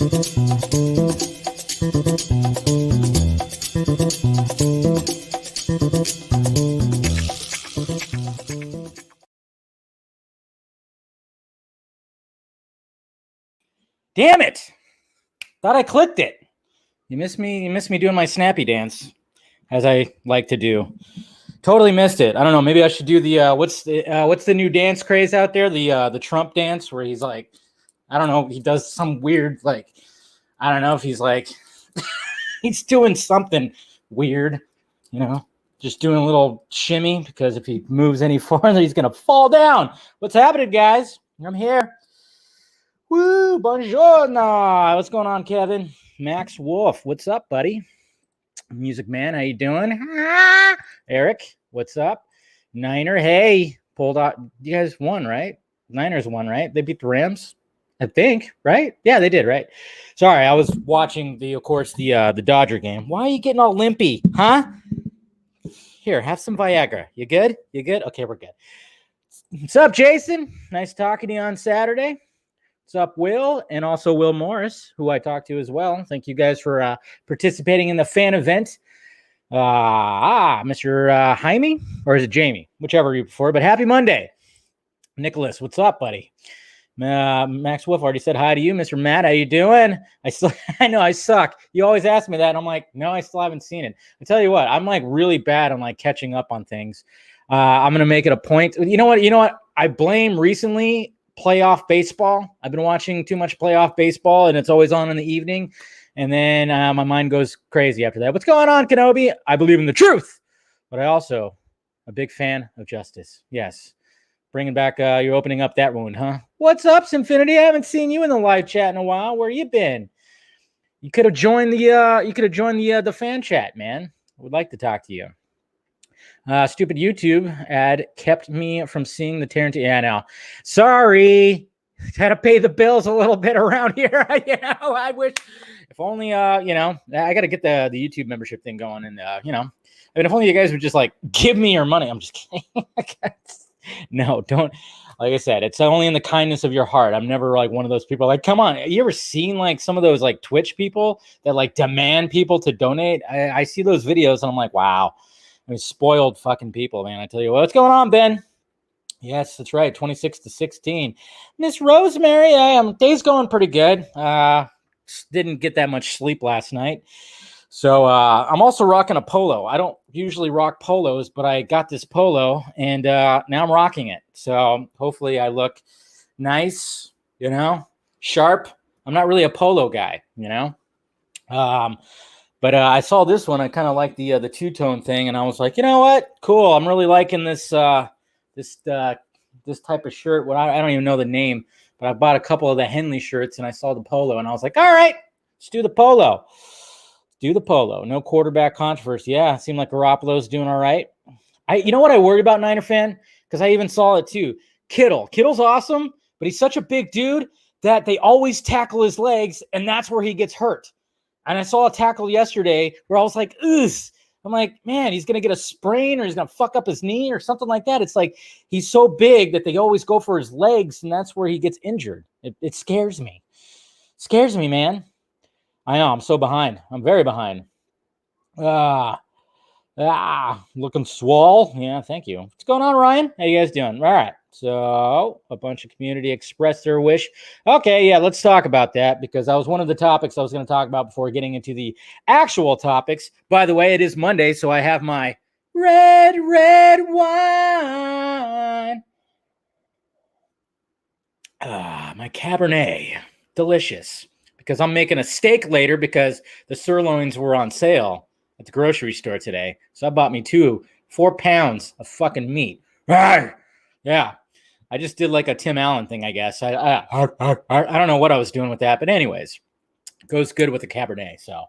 Damn it. Thought I clicked it. You missed me doing my snappy dance, as I like to do. Totally missed it. I don't know. Maybe I should do the what's the new dance craze out there? The Trump dance, where he's like, I don't know, he does some weird, like, I don't know if he's like he's doing something weird, you know, just doing a little shimmy, because if he moves any farther, he's gonna fall down. What's happening, guys? I'm here. Woo, buongiorno. What's going on, Kevin? Max Wolf, what's up, buddy? Music Man, how you doing? Eric, what's up? Niner, hey, pulled out. You guys won, right? Niners won, right? They beat the Rams, I think, right? Yeah, they did, right? Sorry, I was watching the Dodger game. Why are you getting all limpy, huh? Here, have some Viagra. You good? You good? Okay, we're good. What's up, Jason? Nice talking to you on Saturday. What's up, Will? And also Will Morris, who I talked to as well. Thank you guys for participating in the fan event. Mr. Jaime, or is it Jamie? Whichever you prefer, but happy Monday. Nicholas, what's up, buddy? Max Wolf already said hi to you. Mr. Matt, how you doing? I know I suck. You always ask me that, and I'm like, no, I still haven't seen it. I tell you what, I'm like really bad on like catching up on things. I'm going to make it a point. You know what? I blame recently playoff baseball. I've been watching too much playoff baseball, and it's always on in the evening. And then my mind goes crazy after that. What's going on, Kenobi? I believe in the truth, but I also a big fan of justice. Yes. Bringing back, you're opening up that wound, huh? What's up, Sinfinity? I haven't seen you in the live chat in a while. Where you been? You could have joined the fan chat, man. I would like to talk to you. Stupid YouTube ad kept me from seeing the Tarantino. Yeah, now, sorry, had to pay the bills a little bit around here. I wish, if only, I got to get the YouTube membership thing going, and I mean, if only you guys would just like give me your money. I'm just kidding. No, don't. Like I said, it's only in the kindness of your heart. I'm never like one of those people. Like, come on, you ever seen like some of those like Twitch people that like demand people to donate? I see those videos and I'm like, wow. I mean, spoiled fucking people, man. I tell you what's going on, Ben. Yes, that's right. 26-16. Miss Rosemary, day's going pretty good. Didn't get that much sleep last night. So I'm also rocking a polo. I don't usually rock polos, but I got this polo, and now I'm rocking it. So hopefully I look nice, sharp. I'm not really a polo guy, But I saw this one. I kind of like the two-tone thing, and I was like, you know what? Cool. I'm really liking this this type of shirt. Well, I don't even know the name, but I bought a couple of the Henley shirts, and I saw the polo, and I was like, all right, let's do the polo. Do the polo. No quarterback controversy. Yeah, it seemed like Garoppolo's doing all right. You know what I worried about, Niner fan? Because I even saw it too. Kittle. Kittle's awesome, but he's such a big dude that they always tackle his legs, and that's where he gets hurt. And I saw a tackle yesterday where I was like, ugh. I'm like, man, he's going to get a sprain or he's going to fuck up his knee or something like that. It's like he's so big that they always go for his legs, and that's where he gets injured. It scares me. It scares me, man. I know, I'm so behind. I'm very behind. Looking swole. Yeah, thank you. What's going on, Ryan? How you guys doing? All right. So a bunch of community expressed their wish. Okay, yeah, let's talk about that, because that was one of the topics I was going to talk about before getting into the actual topics. By the way, it is Monday, so I have my red wine. My Cabernet. Delicious. Because I'm making a steak later because the sirloins were on sale at the grocery store today. So I bought me 4 pounds of fucking meat. Yeah. I just did like a Tim Allen thing, I guess. I don't know what I was doing with that. But anyways, it goes good with the Cabernet. So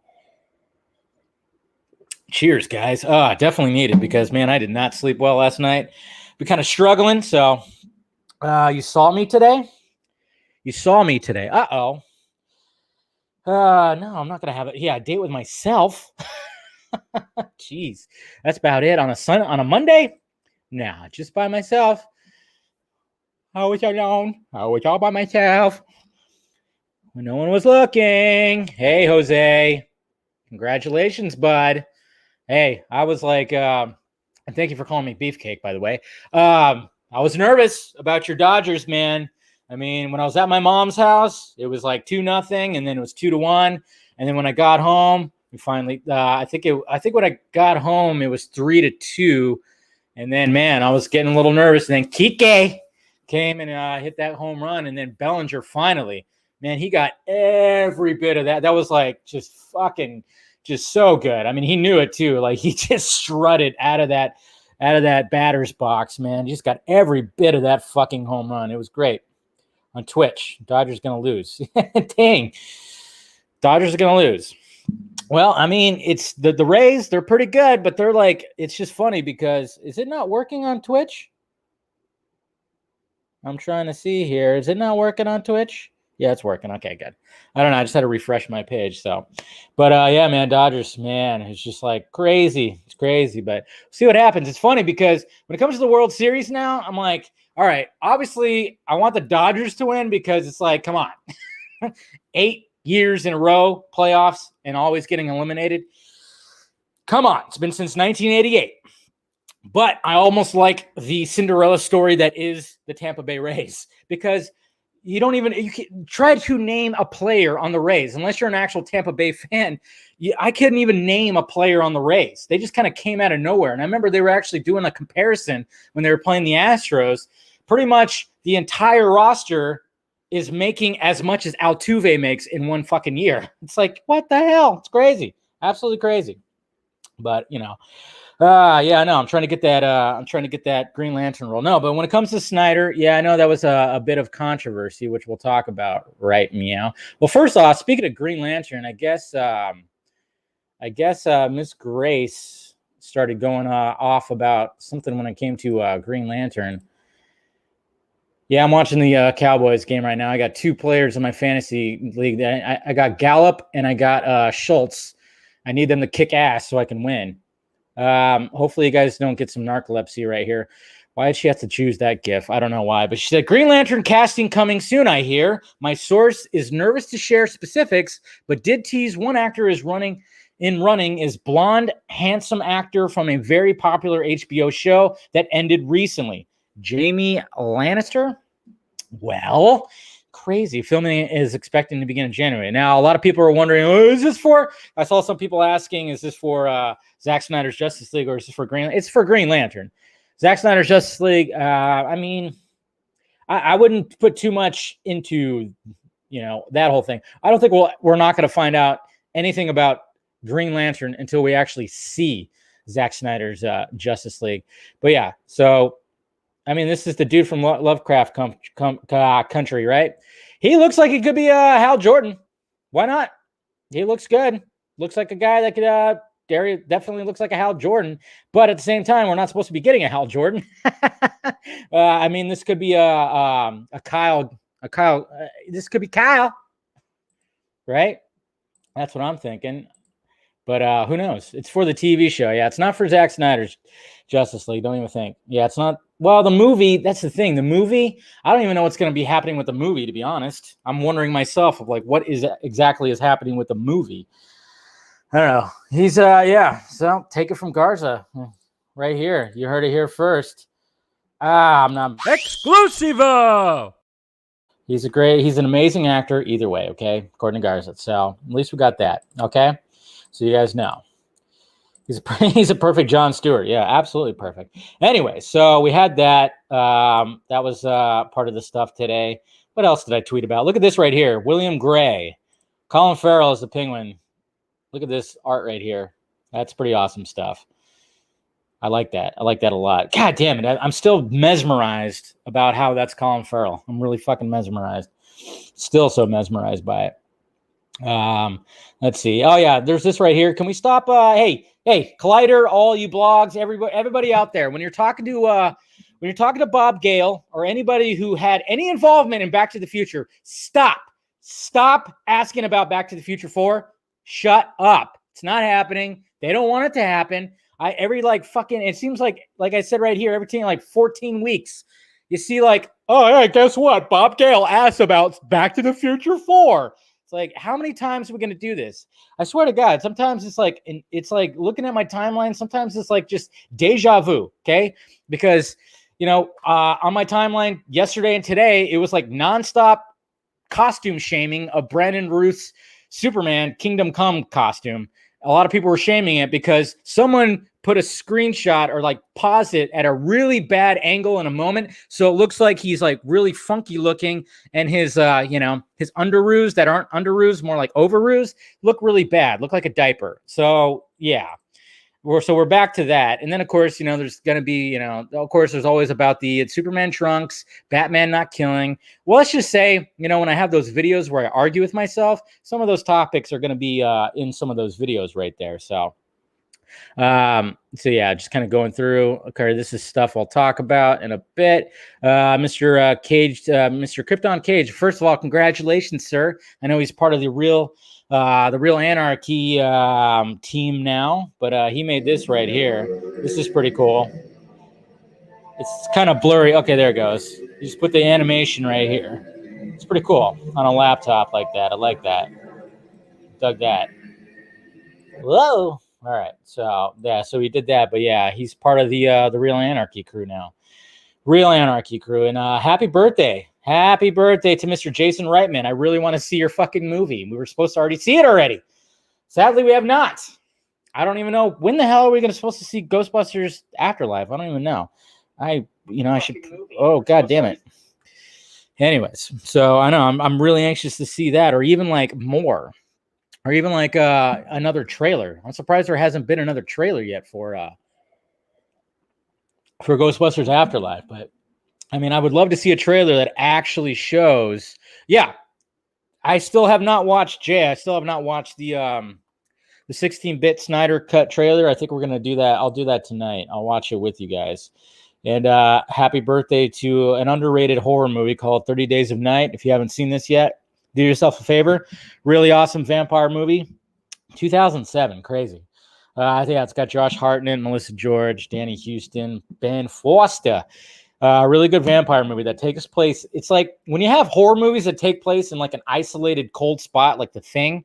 cheers, guys. Definitely needed, because, man, I did not sleep well last night. Been kind of struggling. So you saw me today? You saw me today. Uh-oh. No, I'm not going to have it. Yeah, a date with myself. Jeez. That's about it. On a Monday? Nah, just by myself. I was alone. I was all by myself. when no one was looking. Hey, Jose. Congratulations, bud. Hey, I was like, and thank you for calling me Beefcake, by the way. I was nervous about your Dodgers, man. I mean, when I was at my mom's house, it was like 2-0, and then it was 2-1. And then when I got home, we finally, I think when I got home, it was 3-2. And then, man, I was getting a little nervous. And then Kike came and hit that home run. And then Bellinger finally, man, he got every bit of that. That was like just fucking just so good. I mean, he knew it too. Like he just strutted out of that batter's box, man. He just got every bit of that fucking home run. It was great. On Twitch, Dodgers going to lose. Dang. Dodgers are going to lose. Well, I mean, it's the Rays, they're pretty good, but they're like, it's just funny because is it not working on Twitch? I'm trying to see here. Is it not working on Twitch? Yeah, it's working. Okay, good. I don't know. I just had to refresh my page. So, but yeah, man, Dodgers, man, it's just like crazy. It's crazy, but see what happens. It's funny because when it comes to the World Series now, I'm like, all right, obviously I want the Dodgers to win because it's like, come on, 8 years in a row, playoffs, and always getting eliminated. Come on. It's been since 1988. But I almost like the Cinderella story that is the Tampa Bay Rays because you can try to name a player on the Rays unless you're an actual Tampa Bay fan. I couldn't even name a player on the Rays. They just kind of came out of nowhere. And I remember they were actually doing a comparison when they were playing the Astros. Pretty much the entire roster is making as much as Altuve makes in one fucking year. It's like, what the hell? It's crazy. Absolutely crazy. But, yeah, no, I'm trying to get that. I'm trying to get that Green Lantern role. No, but when it comes to Snyder, yeah, I know that was a bit of controversy, which we'll talk about, right? Meow. Well, first off, speaking of Green Lantern, I guess Miss Grace started going off about something when it came to Green Lantern. Yeah, I'm watching the Cowboys game right now. I got 2 players in my fantasy league. I got Gallup and I got Schultz. I need them to kick ass so I can win. Hopefully you guys don't get some narcolepsy right here. Why did she have to choose that gif? I don't know why, but she said Green Lantern casting coming soon, I hear. My source is nervous to share specifics, but did tease one actor is running is blonde, handsome actor from a very popular HBO show that ended recently. Jamie Lannister? Well, crazy. Filming is expecting to begin in January. Now, a lot of people are wondering, is this for? I saw some people asking, is this for Zack Snyder's Justice League or is this for Green? It's for Green Lantern. Zack Snyder's Justice League. I mean, I wouldn't put too much into, that whole thing. I don't think we're not going to find out anything about Green Lantern until we actually see Zack Snyder's Justice League. But yeah, so. I mean, this is the dude from Lovecraft country, right? He looks like he could be Hal Jordan. Why not? He looks good. Looks like a guy that could. Derry definitely looks like a Hal Jordan. But at the same time, we're not supposed to be getting a Hal Jordan. I mean, this could be a Kyle. This could be Kyle, right? That's what I'm thinking. But who knows? It's for the TV show. Yeah, it's not for Zack Snyder's Justice League. Don't even think. Yeah, it's not. Well, the movie, that's the thing. The movie, I don't even know what's going to be happening with the movie, to be honest. I'm wondering myself of like what is exactly is happening with the movie. I don't know. He's, yeah. So take it from Garza right here. You heard it here first. I'm not. Exclusivo! He's an amazing actor either way, okay? According to Garza. So at least we got that, okay? So you guys know. He's a perfect Jon Stewart. Yeah, absolutely perfect. Anyway, so we had that. That was part of the stuff today. What else did I tweet about? Look at this right here. William Gray. Colin Farrell is the Penguin. Look at this art right here. That's pretty awesome stuff. I like that. I like that a lot. God damn it. I'm still mesmerized about how that's Colin Farrell. I'm really fucking mesmerized. Still so mesmerized by it. Let's see. Oh yeah, there's this right here. Can we stop? Hey, Collider, all you blogs, everybody out there, when you're talking to Bob Gale or anybody who had any involvement in Back to the Future, stop asking about Back to the Future 4. Shut up. It's not happening. They don't want it to happen. It seems like I said right here, every 14 weeks, You see, like, oh, yeah, guess what? Bob Gale asked about Back to the Future 4. It's like, how many times are we going to do this? I swear to God, sometimes it's like looking at my timeline. Sometimes it's like just deja vu. Okay. Because, on my timeline yesterday and today, it was like nonstop costume shaming of Brandon Routh's Superman Kingdom Come costume. A lot of people were shaming it because someone put a screenshot or like pause it at a really bad angle in a moment. So it looks like he's like really funky looking, and his, his underoos that aren't underoos, more like overoos, look really bad, look like a diaper. So yeah. We're back to that. And then, of course, there's going to be, of course, there's always about the Superman trunks, Batman not killing. Well, let's just say, when I have those videos where I argue with myself, some of those topics are going to be in some of those videos right there. So yeah, just kind of going through. Okay, this is stuff I'll talk about in a bit. Mr. Cage, Mr. Krypton Cage. First of all, congratulations, sir. I know he's part of the Real Anarchy team now, but he made this right here. This is pretty cool. It's kind of blurry. Okay, there it goes. You just put the animation right here. It's pretty cool on a laptop like that. I like that. Dug that. Whoa. All right. So yeah, so he did that, but yeah, he's part of the Real Anarchy crew now. Real Anarchy crew. And happy birthday. Happy birthday to Mr. Jason Reitman. I really want to see your fucking movie. We were supposed to already see it already. Sadly, we have not. I don't even know when the hell are we supposed to see Ghostbusters Afterlife. I don't even know. I should. Oh, God damn it. Anyways, so I know I'm really anxious to see that, or even like more, or even like another trailer. I'm surprised there hasn't been another trailer yet for Ghostbusters Afterlife. But I mean, I would love to see a trailer that actually shows. Yeah, I still have not watched I still have not watched the 16-bit Snyder cut trailer. I think we're gonna do that. I'll do that tonight. I'll watch it with you guys. And happy birthday to an underrated horror movie called 30 Days of Night. If you haven't seen this yet, do yourself a favor. Really awesome vampire movie. 2007. Crazy. I think it's got Josh Hartnett, Melissa George, Danny Houston, Ben Foster. Really good vampire movie that takes place. It's like when you have horror movies that take place in like an isolated cold spot like The Thing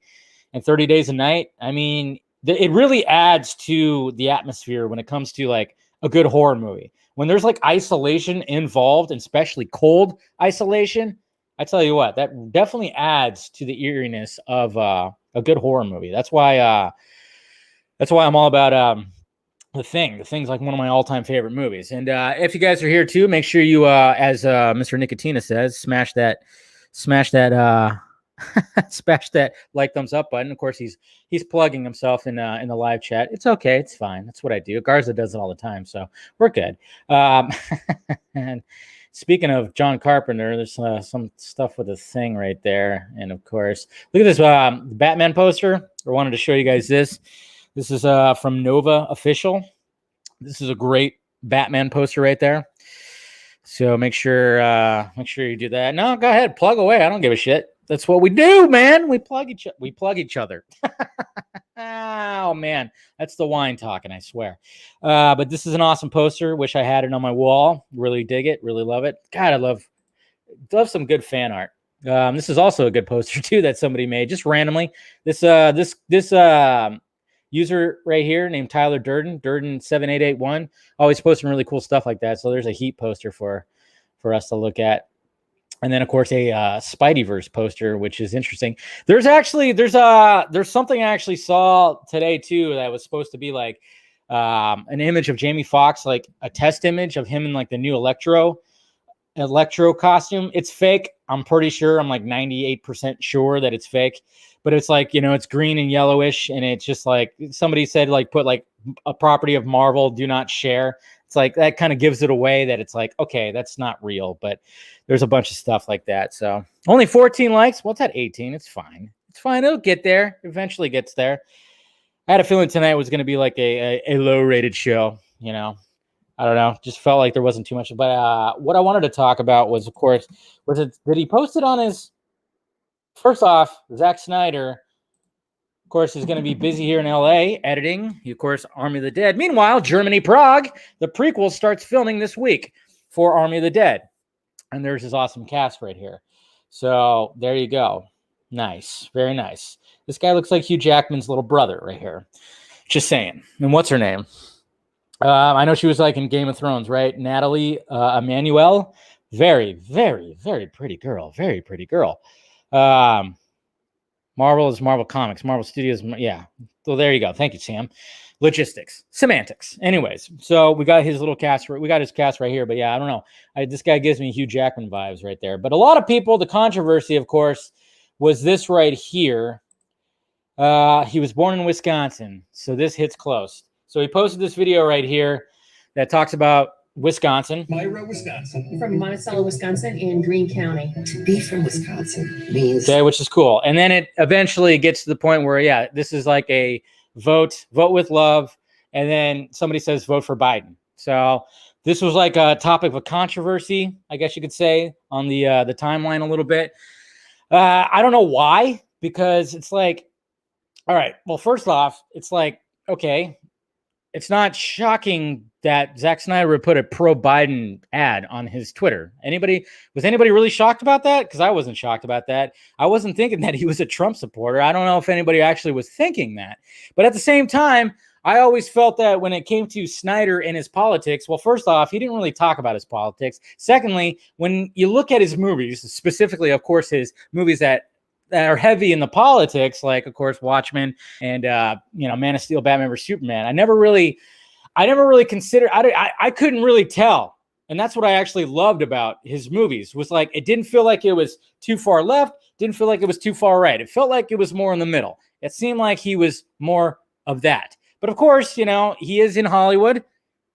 and 30 Days a Night. I mean, it really adds to the atmosphere when it comes to like a good horror movie. When there's like isolation involved, and especially cold isolation, I tell you what, that definitely adds to the eeriness of a good horror movie. That's why I'm all about The Thing. The Thing's like one of my all-time favorite movies. And if you guys are here too, make sure you, as Mr. Nicotina says, smash that smash that like, thumbs up button. Of course, he's plugging himself in the live chat. It's okay. It's fine. That's what I do. Garza does it all the time, so we're good. And speaking of John Carpenter, there's some stuff with The Thing right there. And of course, look at this Batman poster. I wanted to show you guys this. This is from Nova Official. This is a great Batman poster right there. So make sure you do that. No, go ahead, plug away. I don't give a shit. That's what we do, man. We plug each other. Oh man, that's the wine talking, I swear. But this is an awesome poster. Wish I had it on my wall. Really dig it. Really love it. God, I love some good fan art. This is also a good poster too that somebody made just randomly. This user right here named Tyler Durden7881, always posting really cool stuff like that. So there's a Heat poster for us to look at. And then, of course, a Spideyverse poster, which is interesting. There's something I actually saw today too that was supposed to be like an image of Jamie Foxx, like a test image of him in like the new Electro costume. It's fake. I'm pretty sure. I'm like 98% sure that it's fake. But it's like, it's green and yellowish, and it's just like somebody said, like put like a property of Marvel, do not share. It's like that kind of gives it away that it's like, okay, that's not real, but there's a bunch of stuff like that. So only 14 likes. Well, it's at 18. It's fine. It's fine. It'll get there. Eventually gets there. I had a feeling tonight was going to be like a low rated show, I don't know. Just felt like there wasn't too much. But what I wanted to talk about was, of course, did he post it on his, first off, Zack Snyder, of course, is going to be busy here in LA editing, of course, Army of the Dead. Meanwhile, Germany, Prague, the prequel starts filming this week for Army of the Dead. And there's his awesome cast right here. So there you go. Nice. Very nice. This guy looks like Hugh Jackman's little brother right here. Just saying. And what's her name? I know she was like in Game of Thrones, right? Natalie Emmanuel. Very, very, very pretty girl. Very pretty girl. Marvel is Marvel Comics. Marvel Studios. Yeah. So there you go. Thank you, Sam. Logistics. Semantics. Anyways, so we got his little cast. We got his cast right here. But yeah, I don't know. This guy gives me Hugh Jackman vibes right there. But a lot of people, the controversy, of course, was this right here. He was born in Wisconsin. So this hits close. So he posted this video right here that talks about Wisconsin. Myra, Wisconsin. From Monticello, Wisconsin, in Greene County. To be from Wisconsin means... Okay, which is cool. And then it eventually gets to the point where, yeah, this is like a vote with love. And then somebody says vote for Biden. So this was like a topic of controversy, I guess you could say, on the timeline a little bit. I don't know why, because it's like, all right, well, first off, it's like, okay, it's not shocking that Zack Snyder would put a pro-Biden ad on his Twitter. Was anybody really shocked about that? Because I wasn't shocked about that. I wasn't thinking that he was a Trump supporter. I don't know if anybody actually was thinking that. But at the same time, I always felt that when it came to Snyder and his politics, well, first off, he didn't really talk about his politics. Secondly, when you look at his movies, specifically, of course, his movies that are heavy in the politics, like, of course, Watchmen and, Man of Steel, Batman vs. Superman. I never really considered, I couldn't really tell. And that's what I actually loved about his movies, was like, it didn't feel like it was too far left, didn't feel like it was too far right. It felt like it was more in the middle. It seemed like he was more of that. But of course, he is in Hollywood,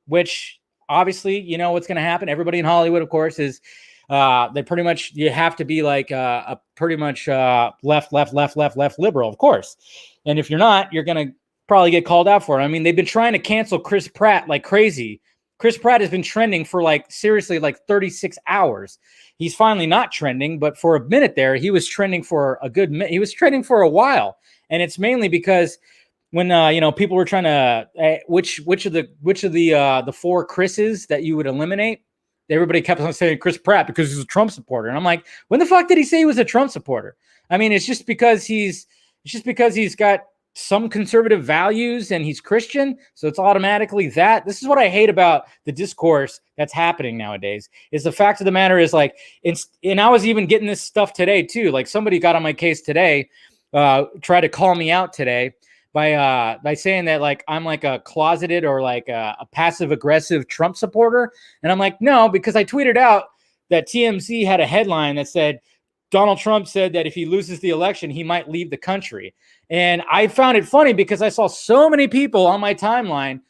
which obviously, what's going to happen. Everybody in Hollywood, of course, is they pretty much, you have to be like a pretty much left liberal, of course. And if you're not, you're going to probably get called out for it. I mean, they've been trying to cancel Chris Pratt like crazy. Chris Pratt has been trending for seriously 36 hours. He's finally not trending, but for a minute there, he was trending for a good minute. He was trending for a while. And it's mainly because when people were trying to which of the four Chris's that you would eliminate, everybody kept on saying Chris Pratt because he's a Trump supporter. And I'm like, when the fuck did he say he was a Trump supporter? I mean, it's just because he's got some conservative values and he's Christian. So it's automatically that. This is what I hate about the discourse that's happening nowadays, is the fact of the matter is and I was even getting this stuff today too. Like, somebody got on my case today, tried to call me out today by saying that I'm like a closeted or a passive aggressive Trump supporter. And I'm like, no, because I tweeted out that TMZ had a headline that said Donald Trump said that if he loses the election, he might leave the country. And I found it funny because I saw so many people on my timeline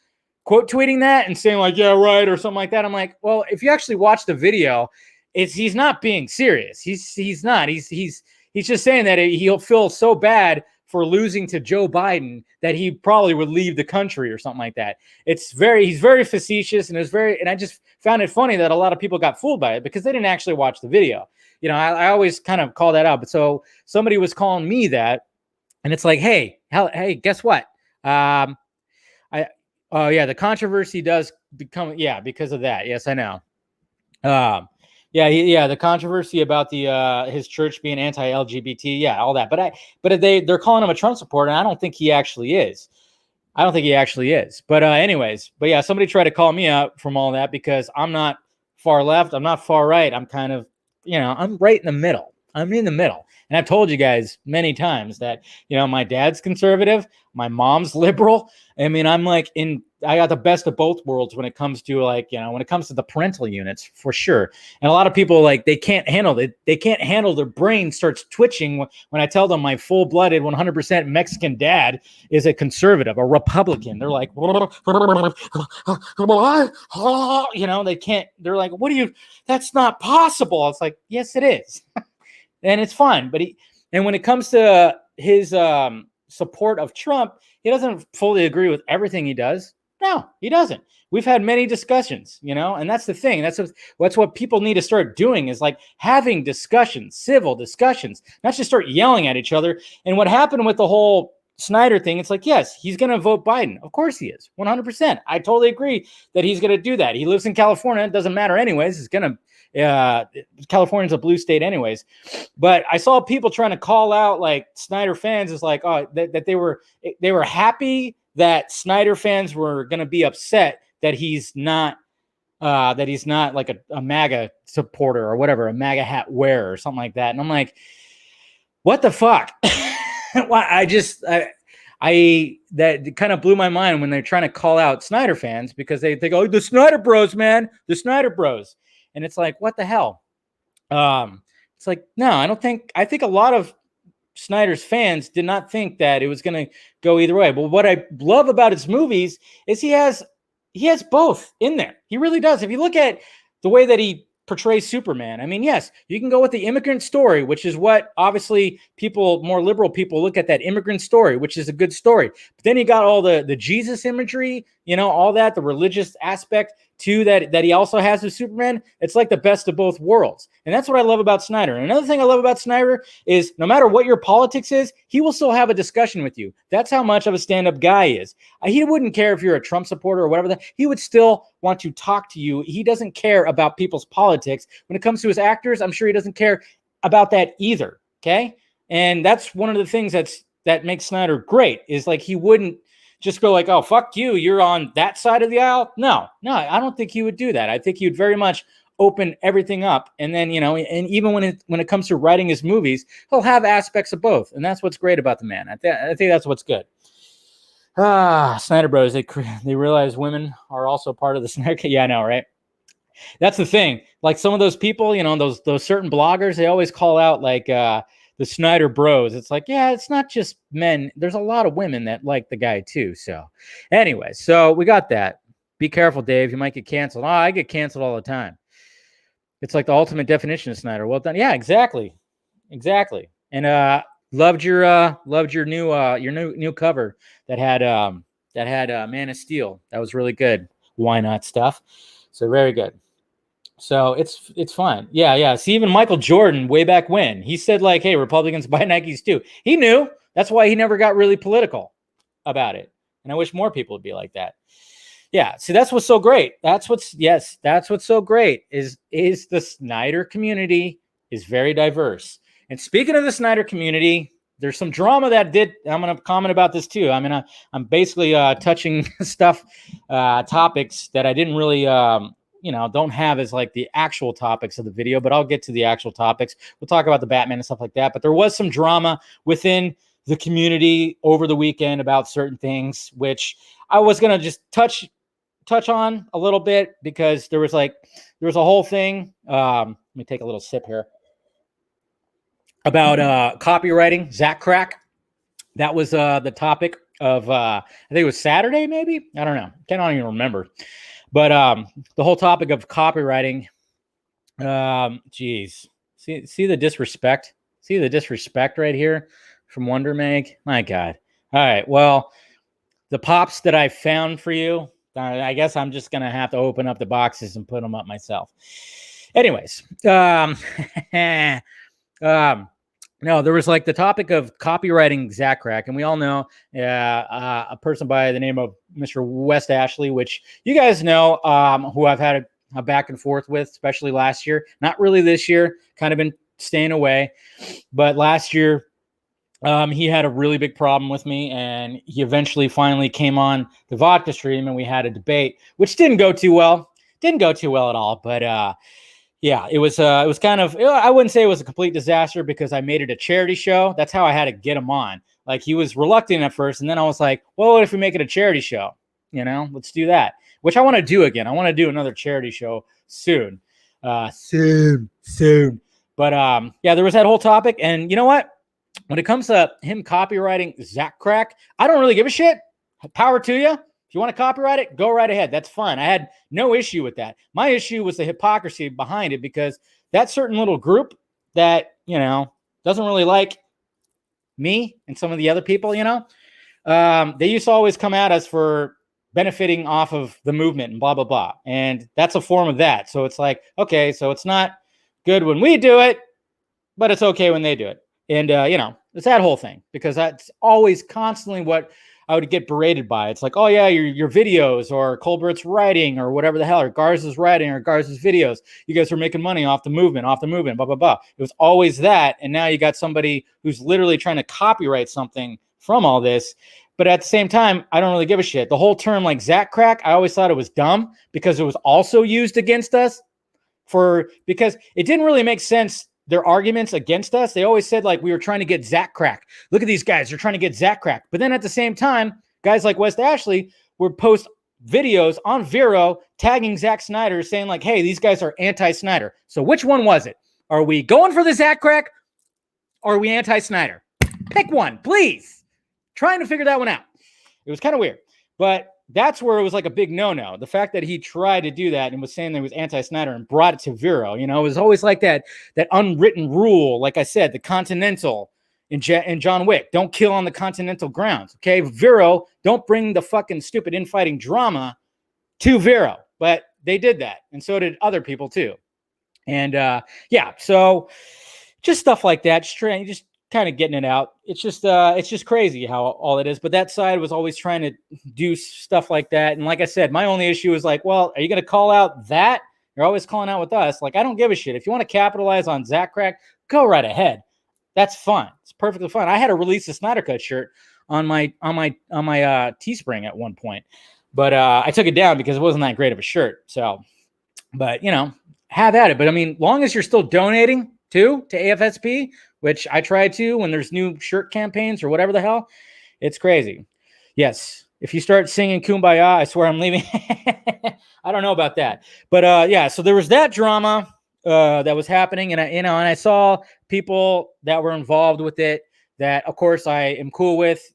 quote tweeting that and saying yeah, right, or something like that. I'm like, well, if you actually watch the video, he's not being serious. He's not. He's just saying that he'll feel so bad for losing to Joe Biden that he probably would leave the country or something like that. He's very facetious, and and I just found it funny that a lot of people got fooled by it because they didn't actually watch the video. I always kind of call that out. But so somebody was calling me that, and it's like, hey, guess what? The controversy does become, because of that. Yes, I know. The controversy about his church being anti-LGBT, all that. But they're calling him a Trump supporter, and I don't think he actually is. But anyways, somebody tried to call me out from all that because I'm not far left, I'm not far right. I'm kind of, I'm right in the middle. I'm in the middle. And I've told you guys many times that, my dad's conservative, my mom's liberal. I mean, I got the best of both worlds when it comes to when it comes to the parental units, for sure. And a lot of people, they can't handle it. They can't handle, their brain starts twitching when I tell them my full-blooded 100% Mexican dad is a conservative, a Republican. They're like, they can't, they're like, that's not possible. It's like, yes, it is. And it's fine. And when it comes to his support of Trump, he doesn't fully agree with everything he does. No, he doesn't. We've had many discussions, and that's the thing. That's what people need to start doing, is having discussions, civil discussions, not just start yelling at each other. And what happened with the whole Snyder thing, it's like, yes, he's going to vote Biden. Of course he is, 100%. I totally agree that he's going to do that. He lives in California. It doesn't matter anyways. California's a blue state anyways. But I saw people trying to call out like Snyder fans is like, oh, that they were happy that Snyder fans were going to be upset that he's not like a MAGA supporter or whatever, a MAGA hat wearer or something like that. And I'm like, what the fuck? That kind of blew my mind when they're trying to call out Snyder fans because they go, the Snyder Bros, man, the Snyder Bros. And it's like, what the hell? It's like, no, I think a lot of Snyder's fans did not think that it was going to go either way. But what I love about his movies is he has both in there. He really does. If you look at the way that he portrays Superman, I mean, yes, you can go with the immigrant story, which is what obviously more liberal people look at, that immigrant story, which is a good story. But then you got all the Jesus imagery, all that, the religious aspect too, that he also has with Superman. It's like the best of both worlds. And that's what I love about Snyder. And another thing I love about Snyder is no matter what your politics is, he will still have a discussion with you. That's how much of a stand-up guy he is. He wouldn't care if you're a Trump supporter or whatever. He would still want to talk to you. He doesn't care about people's politics. When it comes to his actors, I'm sure he doesn't care about that either. Okay? And that's one of the things that makes Snyder great, is like he wouldn't just go like, oh, fuck you, you're on that side of the aisle. No, I don't think he would do that. I think he would very much open everything up. And then, and even when it comes to writing his movies, he'll have aspects of both. And that's what's great about the man. I think that's what's good. Snyder Bros, they realize women are also part of the Snyder. Yeah, I know, right? That's the thing. Like some of those people, those certain bloggers, they always call out like the Snyder Bros. It's like, yeah, it's not just men. There's a lot of women that like the guy too. So anyway, so we got that. Be careful, Dave. You might get canceled. I get canceled all the time. It's like the ultimate definition of Snyder. Well done. Yeah, exactly. And loved your new cover that had Man of Steel. That was really good. Why not stuff? So very good. So it's fine. Yeah. See, even Michael Jordan way back when, he said like, hey, Republicans buy Nikes too. He knew. That's why he never got really political about it. And I wish more people would be like that. Yeah. See, that's what's so great. That's what's so great is the Snyder community is very diverse. And speaking of the Snyder community, there's some drama that I'm going to comment about this too. I mean, I'm basically touching topics that I didn't really, don't have as like the actual topics of the video, but I'll get to the actual topics. We'll talk about the Batman and stuff like that. But there was some drama within the community over the weekend about certain things, which I was going to just touch on a little bit because there was a whole thing. Let me take a little sip here about copywriting, Zack Crack. That was the topic of, I think it was Saturday, maybe. I don't know. Can't even remember. But the whole topic of copywriting, geez, see the disrespect? See the disrespect right here from Wonder Meg? My God. All right. Well, the pops that I found for you, I guess I'm just going to have to open up the boxes and put them up myself. Anyways, no, there was like the topic of copywriting Zack Crack, and we all know a person by the name of Mr. West Ashley, which you guys know, who I've had a back and forth with, especially last year. Not really this year, kind of been staying away, but last year he had a really big problem with me, and he eventually finally came on the vodka stream, and we had a debate, which didn't go too well. Didn't go too well at all, but yeah, it was kind of, I wouldn't say it was a complete disaster because I made it a charity show. That's how I had to get him on. Like he was reluctant at first. And then I was like, well, what if we make it a charity show? Let's do that, which I want to do again. I want to do another charity show soon. Soon. But yeah, there was that whole topic. And you know what? When it comes to him copywriting Zack Crack, I don't really give a shit. Power to you. If you want to copyright it, go right ahead. That's fine. I had no issue with that. My issue was the hypocrisy behind it because that certain little group that, doesn't really like me and some of the other people, they used to always come at us for benefiting off of the movement and blah, blah, blah. And that's a form of that. So it's like, okay, so it's not good when we do it, but it's okay when they do it. And, it's that whole thing because that's always constantly what I would get berated by. It's like, oh yeah, your videos or Colbert's writing or whatever the hell, or Garza's writing or Garza's videos. You guys are making money off the movement, blah, blah, blah. It was always that. And now you got somebody who's literally trying to copyright something from all this. But at the same time, I don't really give a shit. The whole term like Zack crack, I always thought it was dumb because it was also used against us because it didn't really make sense. Their arguments against us, they always said like we were trying to get Zack crack. Look at these guys, they're trying to get Zack crack. But then at the same time, guys like West Ashley would post videos on Vero tagging Zack Snyder saying like, hey, these guys are anti-Snyder. So which one was it? Are we going for the Zack crack or are we anti-Snyder? Pick one, please. Trying to figure that one out. It was kind of weird, but that's where it was like a big no-no. The fact that he tried to do that and was saying that he was anti-Snyder and brought it to Vero, it was always like that unwritten rule. Like I said, the Continental in John Wick, don't kill on the Continental grounds. Okay. Vero, don't bring the fucking stupid infighting drama to Vero, but they did that. And so did other people too. And yeah, so just stuff like that, just kind of getting it out. It's just crazy how all it is. But that side was always trying to do stuff like that. And like I said, my only issue is like, well, are you going to call out that? You're always calling out with us. Like, I don't give a shit. If you want to capitalize on Zack crack, go right ahead. That's fun. It's perfectly fun. I had to release a Snyder Cut shirt on my Teespring at one point, but I took it down because it wasn't that great of a shirt. So, but have at it. But I mean, long as you're still donating to AFSP, which I try to when there's new shirt campaigns or whatever the hell, it's crazy. Yes. If you start singing Kumbaya, I swear I'm leaving. I don't know about that. But yeah, so there was that drama that was happening. And and I saw people that were involved with it that, of course, I am cool with,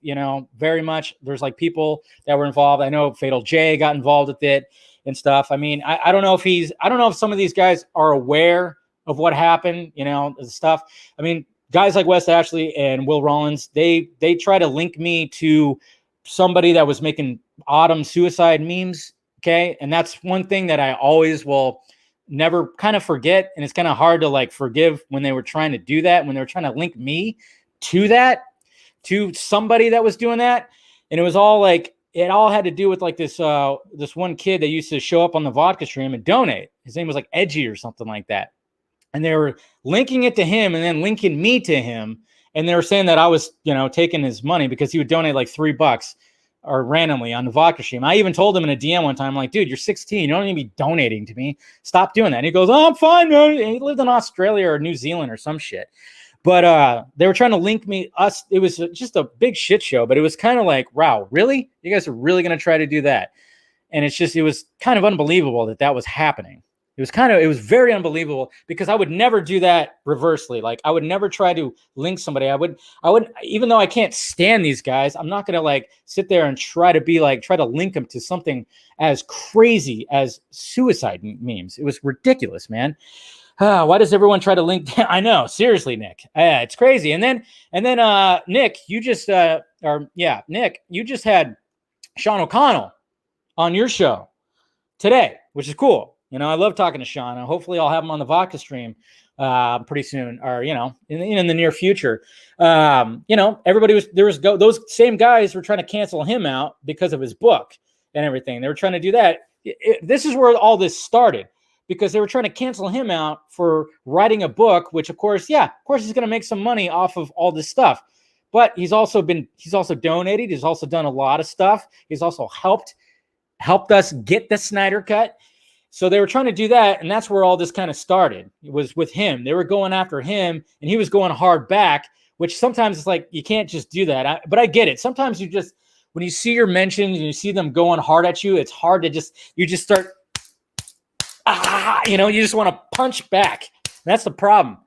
very much. There's like people that were involved. I know Fatal J got involved with it and stuff. I mean, I don't know if some of these guys are aware of what happened, the stuff. I mean, guys like West Ashley and Will Rollins, they try to link me to somebody that was making autumn suicide memes. Okay. And that's one thing that I always will never kind of forget. And it's kind of hard to like forgive when they were trying to do that, when they were trying to link me to that, to somebody that was doing that. And it was all like, it all had to do with like this one kid that used to show up on the vodka stream and donate. His name was like Edgy or something like that. And they were linking it to him and then linking me to him. And they were saying that I was, taking his money because he would donate like $3 or randomly on the vodka stream. I even told him in a DM one time, like, dude, you're 16. You don't need to be donating to me. Stop doing that. And he goes, oh, I'm fine, man. And he lived in Australia or New Zealand or some shit. But they were trying to link us. It was just a big shit show, but it was kind of like, wow, really? You guys are really going to try to do that? And it was kind of unbelievable that was happening. It was very unbelievable because I would never do that reversely. Like I would never try to link somebody. I would, even though I can't stand these guys, I'm not going to like sit there and try to link them to something as crazy as suicide memes. It was ridiculous, man. Why does everyone try to link? I know, seriously, Nick. It's crazy. And then Nick, you just had Sean O'Connell on your show today, which is cool. I love talking to Sean. Hopefully I'll have him on the vodka stream pretty soon, or, in the near future. Everybody those same guys were trying to cancel him out because of his book and everything. They were trying to do that. This is where all this started, because they were trying to cancel him out for writing a book, which of course he's going to make some money off of all this stuff. But he's also donated. He's also done a lot of stuff. He's also helped us get the Snyder Cut. So they were trying to do that, and that's where all this kind of started. It was with him. They were going after him, and he was going hard back, which sometimes it's like you can't just do that. But I get it. Sometimes when you see your mentions and you see them going hard at you, it's hard to you just start, you just want to punch back. That's the problem.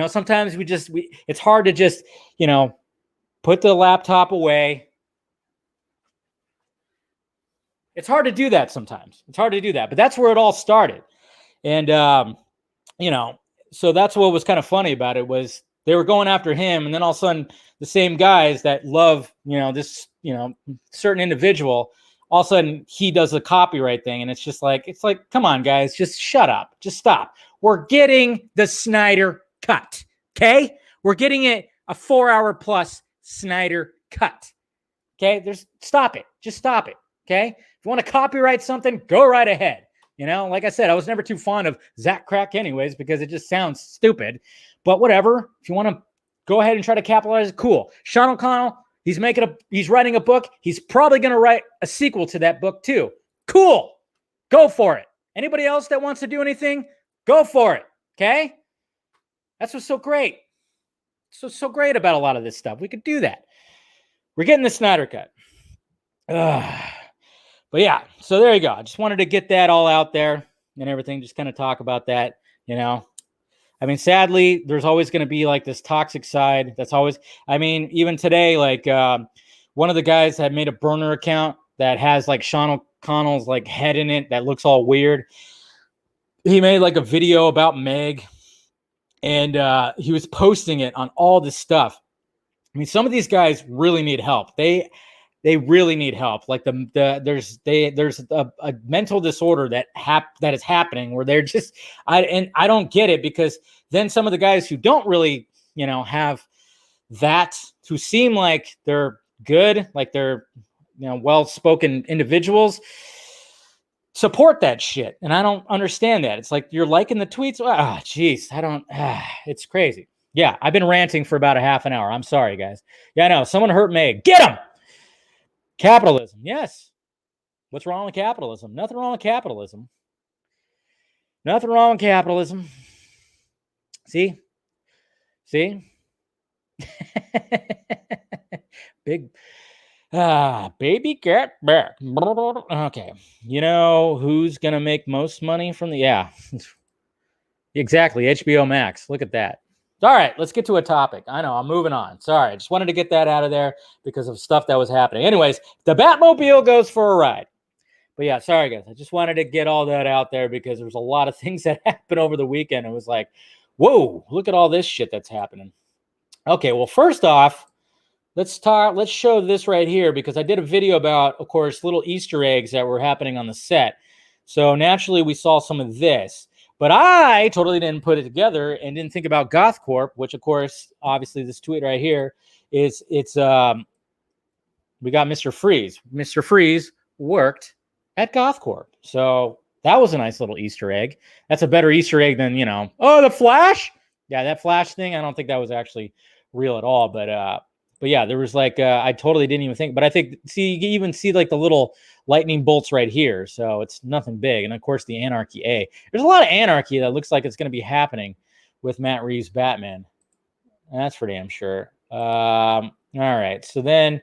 Sometimes it's hard to just, put the laptop away. It's hard to do that sometimes. It's hard to do that, but that's where it all started. And, so that's what was kind of funny about it was they were going after him. And then all of a sudden the same guys that love, this, certain individual, all of a sudden he does the copyright thing. And it's like, come on guys, just shut up. Just stop. We're getting the Snyder Cut. Okay. We're getting it a 4-hour plus Snyder Cut. Okay, stop it. Just stop it. Okay, if you want to copyright something, go right ahead. You know, like I said, I was never too fond of Zach Crack anyways, because it just sounds stupid. But whatever. If you want to go ahead and try to capitalize it, cool. Sean O'Connell, he's writing a book. He's probably going to write a sequel to that book too. Cool. Go for it. Anybody else that wants to do anything, go for it. Okay? That's what's so great. So great about a lot of this stuff. We could do that. We're getting the Snyder Cut. But yeah, so there you go. I just wanted to get that all out there and everything, just kind of talk about that, you know. I mean, sadly, there's always going to be like this toxic side. That's always, I mean, even today, like one of the guys had made a burner account that has like Sean O'Connell's like head in it that looks all weird. He made like a video about Meg, and he was posting it on all this stuff. I mean, some of these guys really need help. They really need help. Like there's a mental disorder that is happening where they're just I don't get it, because then some of the guys who don't really, you know, have that, who seem like they're good, like they're, you know, well-spoken individuals, support that shit. And I don't understand that. It's like you're liking the tweets. Ah, geez, it's crazy. Yeah, I've been ranting for about a half an hour. I'm sorry, guys. Yeah, I know. Someone hurt Meg. Get him! Capitalism. Yes. What's wrong with capitalism? Nothing wrong with capitalism. Nothing wrong with capitalism. See? Big baby cat back. Okay. You know who's gonna make most money from the exactly, HBO Max. Look at that. All right, let's get to a topic. I know, I'm moving on. Sorry, I just wanted to get that out of there because of stuff that was happening. Anyways, the Batmobile goes for a ride. But yeah, sorry, guys. I just wanted to get all that out there because there was a lot of things that happened over the weekend. It was like, whoa, look at all this shit that's happening. Okay, well, first off, let's show this right here, because I did a video about, of course, little Easter eggs that were happening on the set. So naturally, we saw some of this. But I totally didn't put it together and didn't think about GothCorp, which, of course, obviously this tweet right here we got Mr. Freeze. Mr. Freeze worked at GothCorp. So that was a nice little Easter egg. That's a better Easter egg than, you know, oh, the Flash? Yeah, that Flash thing, I don't think that was actually real at all. But yeah, there was like, I totally didn't even think. But I think, see, you even see like the little lightning bolts right here. So it's nothing big. And of course, the Anarchy A. There's a lot of anarchy that looks like it's going to be happening with Matt Reeves' Batman. That's for damn sure. All right. So there's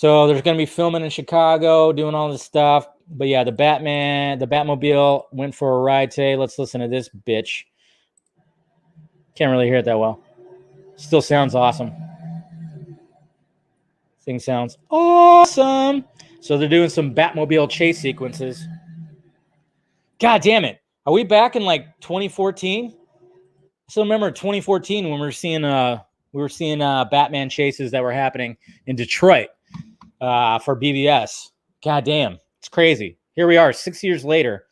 going to be filming in Chicago, doing all this stuff. But yeah, the Batmobile went for a ride today. Let's listen to this bitch. Can't really hear it that well. Still sounds awesome. Thing sounds awesome. So they're doing some Batmobile chase sequences. God damn it. Are we back in like 2014? I still remember 2014 when we were seeing Batman chases that were happening in Detroit for BBS. God damn. It's crazy. Here we are 6 years later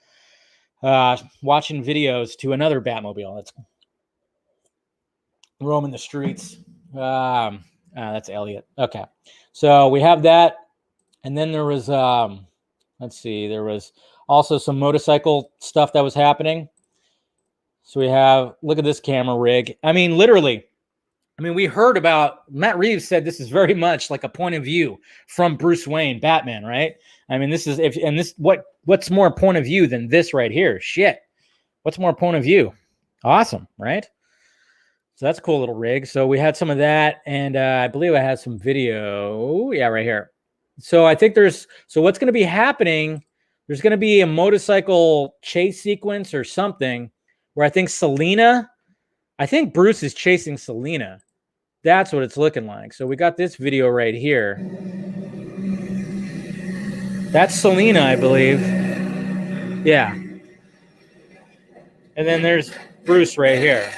watching videos to another Batmobile that's roaming the streets. That's Elliot. Okay. So we have that. And then there was, let's see, there was also some motorcycle stuff that was happening. So we have, look at this camera rig. I mean, literally, we heard about, Matt Reeves said this is very much like a point of view from Bruce Wayne, Batman, right? I mean, this is, what's more point of view than this right here? Shit. What's more point of view? Awesome, right? So that's a cool little rig. So we had some of that, and I believe I had some video. Yeah, right here. So I think so what's going to be happening, there's going to be a motorcycle chase sequence or something where I think Bruce is chasing Selena. That's what it's looking like. So we got this video right here. That's Selena, I believe. Yeah. And then there's Bruce right here.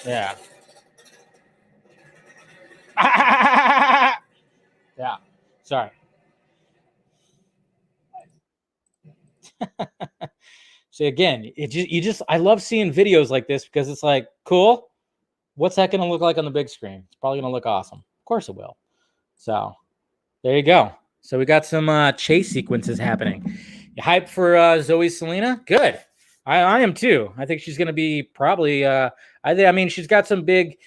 Yeah. Yeah. Sorry. So again, I love seeing videos like this because it's like, cool. What's that going to look like on the big screen? It's probably going to look awesome. Of course it will. So There you go. So we got some chase sequences happening. You hyped for Zoe Selena? Good. I am too. I think she's going to be probably. I mean, she's got some big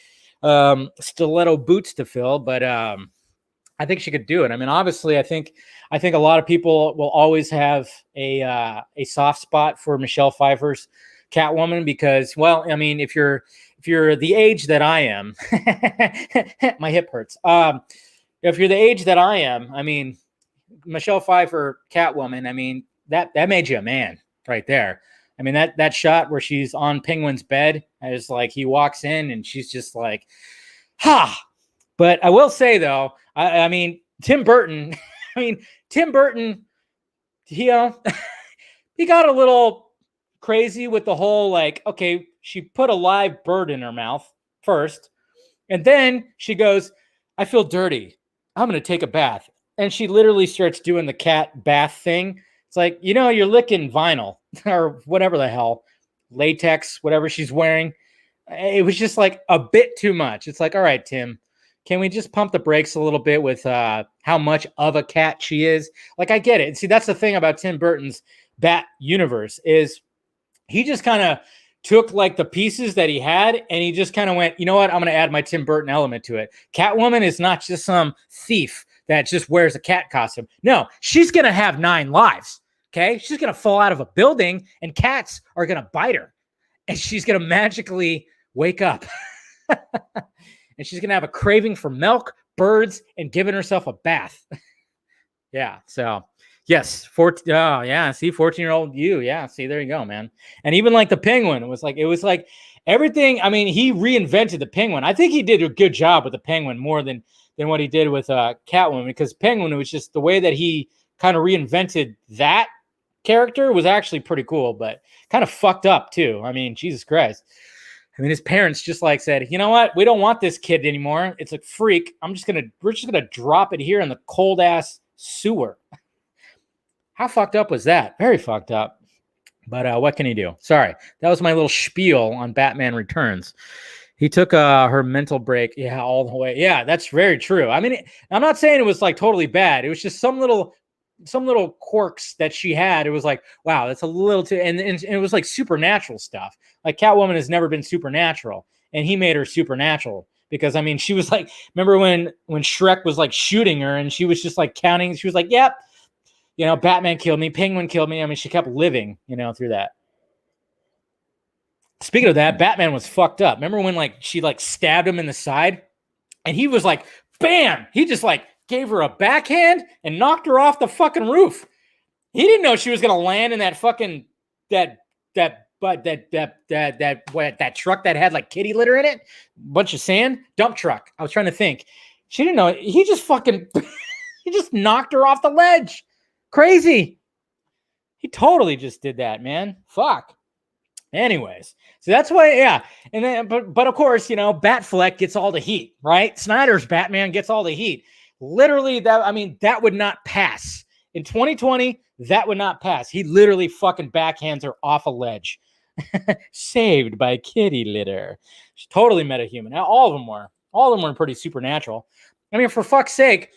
stiletto boots to fill, but I think she could do it. I mean, obviously, I think a lot of people will always have a soft spot for Michelle Pfeiffer's Catwoman because, well, I mean, if you're the age that I am, my hip hurts. If you're the age that I am, I mean, Michelle Pfeiffer Catwoman, I mean, that made you a man right there. I mean, that shot where she's on Penguin's bed, as like he walks in and she's just like, ha. But I will say though, I mean, Tim Burton, he he got a little crazy with the whole like, okay, she put a live bird in her mouth first, and then she goes, I feel dirty. I'm going to take a bath. And she literally starts doing the cat bath thing. It's like, you're licking vinyl or whatever the hell, latex, whatever she's wearing. It was just like a bit too much. It's like, all right, Tim, can we just pump the brakes a little bit with how much of a cat she is? Like, I get it. See, that's the thing about Tim Burton's Bat universe is he just kind of took like the pieces that he had and he just kind of went, you know what? I'm going to add my Tim Burton element to it. Catwoman is not just some thief that just wears a cat costume. No, she's going to have 9 lives. Okay. She's going to fall out of a building and cats are going to bite her and she's going to magically wake up and she's going to have a craving for milk, birds, and giving herself a bath. Yeah. So yes. 14-year-old you. Yeah. See, there you go, man. And even like the Penguin, it was like everything. I mean, he reinvented the Penguin. I think he did a good job with the Penguin more than what he did with Catwoman, because Penguin, it was just the way that he kind of reinvented that character was actually pretty cool, but kind of fucked up too. I mean, Jesus Christ. I mean, his parents just like said, you know what? We don't want this kid anymore. It's a freak. We're just going to drop it here in the cold ass sewer. How fucked up was that? Very fucked up. But what can you do? Sorry. That was my little spiel on Batman Returns. He took her mental break. Yeah, all the way. Yeah, that's very true. I mean, I'm not saying it was like totally bad. It was just some little quirks that she had. It was like, wow, that's a little too, and it was like supernatural stuff. Like Catwoman has never been supernatural, and he made her supernatural because, I mean, she was like, remember when Shrek was like shooting her and she was just like counting. She was like, yep, Batman killed me, Penguin killed me. I mean, she kept living, through that. Speaking of that, Batman was fucked up. Remember when like she like stabbed him in the side and he was like, bam, he just like gave her a backhand and knocked her off the fucking roof. He didn't know she was going to land in that fucking, that truck that had like kitty litter in it, bunch of sand, dump truck. I was trying to think. She didn't know. He just fucking, he just knocked her off the ledge. Crazy. He totally just did that, man. Fuck. Anyways, so that's why, yeah. And then, but of course, Batfleck gets all the heat, right? Snyder's Batman gets all the heat. Literally, that would not pass. In 2020, that would not pass. He literally fucking backhands her off a ledge. Saved by kitty litter. She's totally metahuman. Now, all of them were pretty supernatural. I mean, for fuck's sake,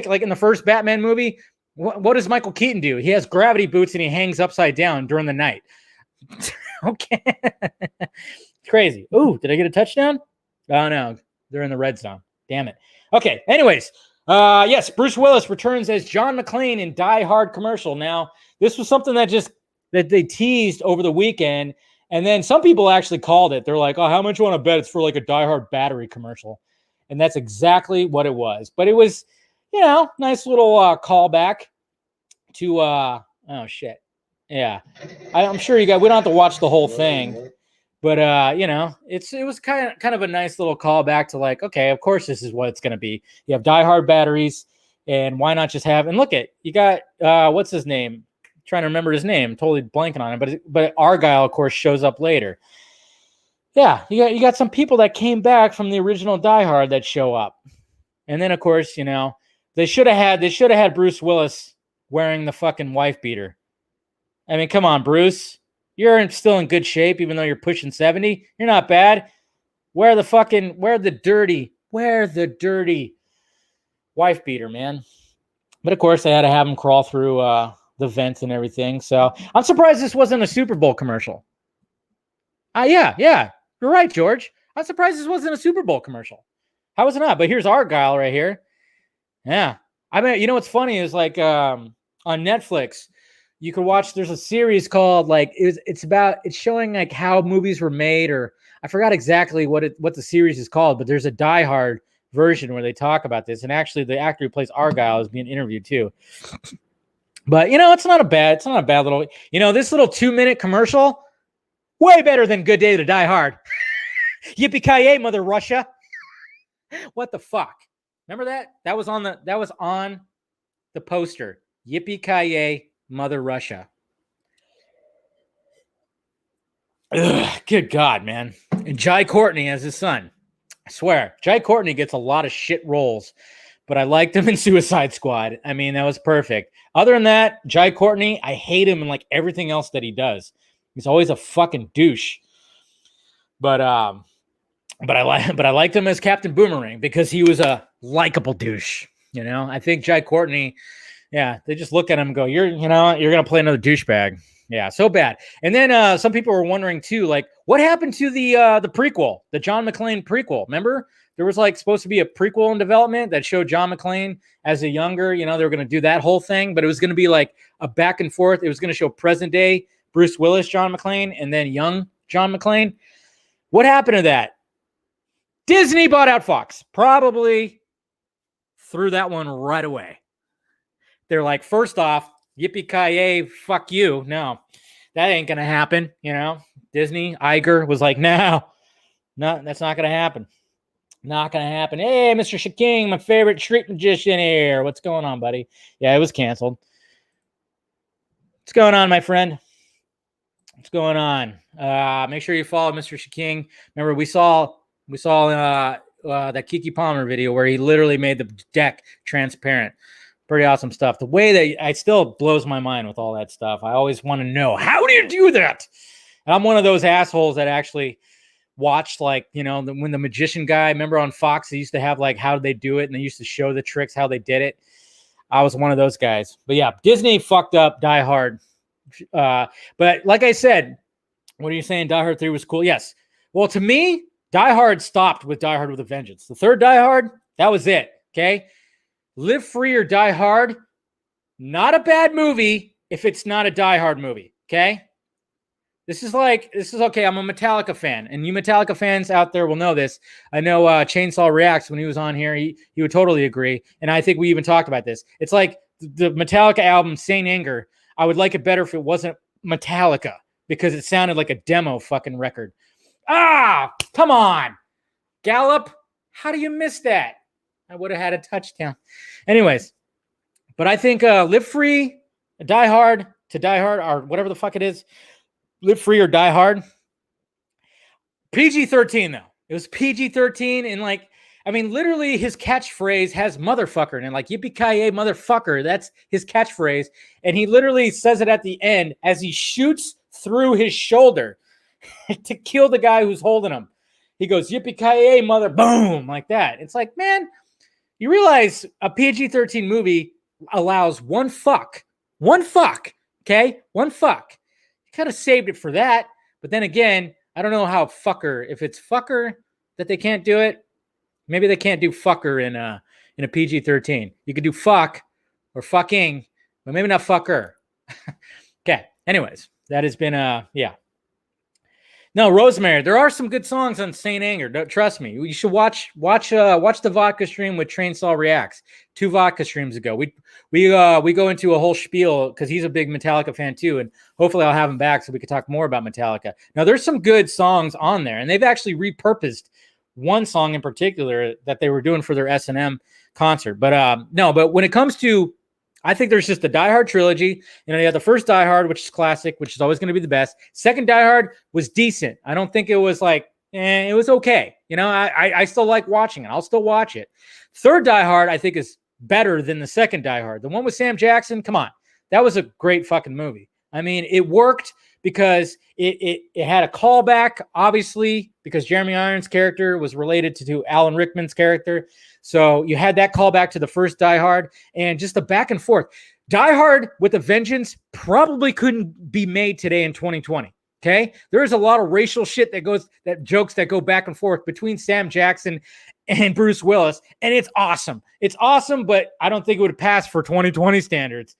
like in the first Batman movie, what does Michael Keaton do? He has gravity boots and he hangs upside down during the night. Okay. Crazy. Ooh, did I get a touchdown? Oh, no. They're in the red zone. Damn it. Okay. Anyways, yes, Bruce Willis returns as John McClane in Die Hard commercial. Now, this was something that they teased over the weekend, and then some people actually called it. They're like, oh, how much you want to bet it's for like a Die Hard battery commercial? And that's exactly what it was. But it was, nice little callback to, oh, shit. Yeah. I'm sure we don't have to watch the whole thing. But, it was kind of a nice little callback to like, okay, of course this is what it's going to be. You have Die Hard batteries, and why not just have, and look you got, what's his name? I'm trying to remember his name. Totally blanking on it. But Argyle, of course, shows up later. Yeah, you got some people that came back from the original Die Hard that show up. And then, of course, they should have had Bruce Willis wearing the fucking wife beater. I mean, come on, Bruce. You're still in good shape, even though you're pushing 70. You're not bad. Wear the dirty wife beater, man. But of course, they had to have him crawl through the vent and everything. So I'm surprised this wasn't a Super Bowl commercial. Yeah, you're right, George. I'm surprised this wasn't a Super Bowl commercial. How was it not? But here's Argyle right here. Yeah. I mean, you know what's funny is like on Netflix, you could watch, there's a series called like, it's showing like how movies were made, or I forgot exactly what the series is called, but there's a Die Hard version where they talk about this. And actually the actor who plays Argyle is being interviewed too. But you know, it's not a bad little, you know, this little 2-minute commercial, way better than Good Day to Die Hard. Yippee-ki-yay, Mother Russia. What the fuck? Remember that? That was on the poster. Yippee-ki-yay, Mother Russia. Ugh, good God, man. And Jai Courtney as his son. I swear, Jai Courtney gets a lot of shit roles, but I liked him in Suicide Squad. I mean, that was perfect. Other than that, Jai Courtney, I hate him in like everything else that he does. He's always a fucking douche. But I liked him as Captain Boomerang because he was a likable douche. You know, I think Jai Courtney, yeah, they just look at him and go, you're gonna play another douchebag. Yeah, so bad. And then some people were wondering too, like, what happened to the prequel, the John McClane prequel? Remember, there was like supposed to be a prequel in development that showed John McClane as a younger, you know, they were going to do that whole thing, but it was going to be like a back and forth. It was going to show present day Bruce Willis, John McClane, and then young John McClane. What happened to that? Disney bought out Fox. Probably threw that one right away. They're like, first off, yippee-ki-yay, fuck you. No, that ain't going to happen. You know, Disney, Iger was like, no, that's not going to happen. Not going to happen. Hey, Mr. Shaking, my favorite street magician here. What's going on, buddy? Yeah, it was canceled. What's going on, my friend? What's going on? Make sure you follow Mr. Shaking. Remember, we saw that Kiki Palmer video where he literally made the deck transparent. Pretty awesome stuff. The way that it still blows my mind with all that stuff. I always want to know, how do you do that? And I'm one of those assholes that actually watched, like, you know, when the magician guy, remember on Fox, they used to have like, how did they do it? And they used to show the tricks, how they did it. I was one of those guys. But yeah, Disney fucked up Die Hard. But like I said, what are you saying? Die Hard 3 was cool. Yes. Well, to me, Die Hard stopped with Die Hard with a Vengeance. The third Die Hard, that was it. Okay. Live Free or Die Hard, not a bad movie if it's not a Die Hard movie. Okay. This is okay. I'm a Metallica fan, and you Metallica fans out there will know this. I know Chainsaw Reacts, when he was on here, he would totally agree. And I think we even talked about this. It's like the Metallica album, Saint Anger. I would like it better if it wasn't Metallica because it sounded like a demo fucking record. Come on. Gallup, how do you miss that? I would have had a touchdown. Anyways, but I think Live Free, Die Hard, to Die Hard, or whatever the fuck it is, Live Free or Die Hard. PG-13 though. It was PG-13, and like, I mean, literally his catchphrase has motherfucker, and like, yippee-ki-yay, motherfucker. That's his catchphrase. And he literally says it at the end as he shoots through his shoulder to kill the guy who's holding him. He goes, yippee-ki-yay, mother, boom, like that. It's like, man, you realize a PG-13 movie allows one fuck, okay? One fuck. Kind of saved it for that, but then again, I don't know how fucker, if it's fucker that they can't do it, maybe they can't do fucker in a PG-13. You could do fuck or fucking, but maybe not fucker. Okay, anyways, that has been yeah. No, Rosemary, there are some good songs on Saint Anger. Don't trust me. You should watch the vodka stream with Chainsaw Reacts 2 vodka streams ago. We go into a whole spiel because he's a big Metallica fan too, and hopefully I'll have him back so we can talk more about Metallica. Now, there's some good songs on there, and they've actually repurposed one song in particular that they were doing for their S&M concert. But no, but when it comes to, I think there's just the Die Hard trilogy. You know, you have the first Die Hard, which is classic, which is always going to be the best. Second Die Hard was decent. I don't think it was like, it was okay. You know, I still like watching it. I'll still watch it. Third Die Hard, I think, is better than the second Die Hard. The one with Sam Jackson, come on. That was a great fucking movie. I mean, it worked because it had a callback, obviously, because Jeremy Irons' character was related to Alan Rickman's character. So you had that callback to the first Die Hard, and just the back and forth. Die Hard with a Vengeance probably couldn't be made today in 2020. Okay, there's a lot of racial shit that jokes that go back and forth between Sam Jackson and Bruce Willis, and it's awesome. It's awesome, but I don't think it would pass for 2020 standards.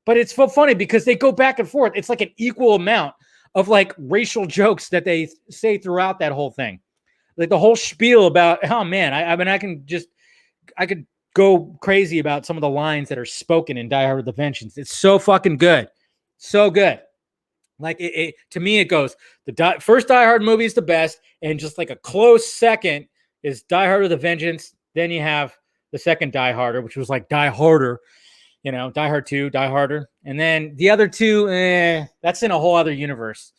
But it's so funny because they go back and forth. It's like an equal amount of like racial jokes that they say throughout that whole thing. Like the whole spiel about, oh man, I mean, I could go crazy about some of the lines that are spoken in Die Hard with a Vengeance. It's so fucking good. So good. Like to me, it goes, first Die Hard movie is the best. And just like a close second is Die Hard with a Vengeance. Then you have the second Die Harder, which was like Die Harder, Die Hard 2, Die Harder. And then the other two, that's in a whole other universe.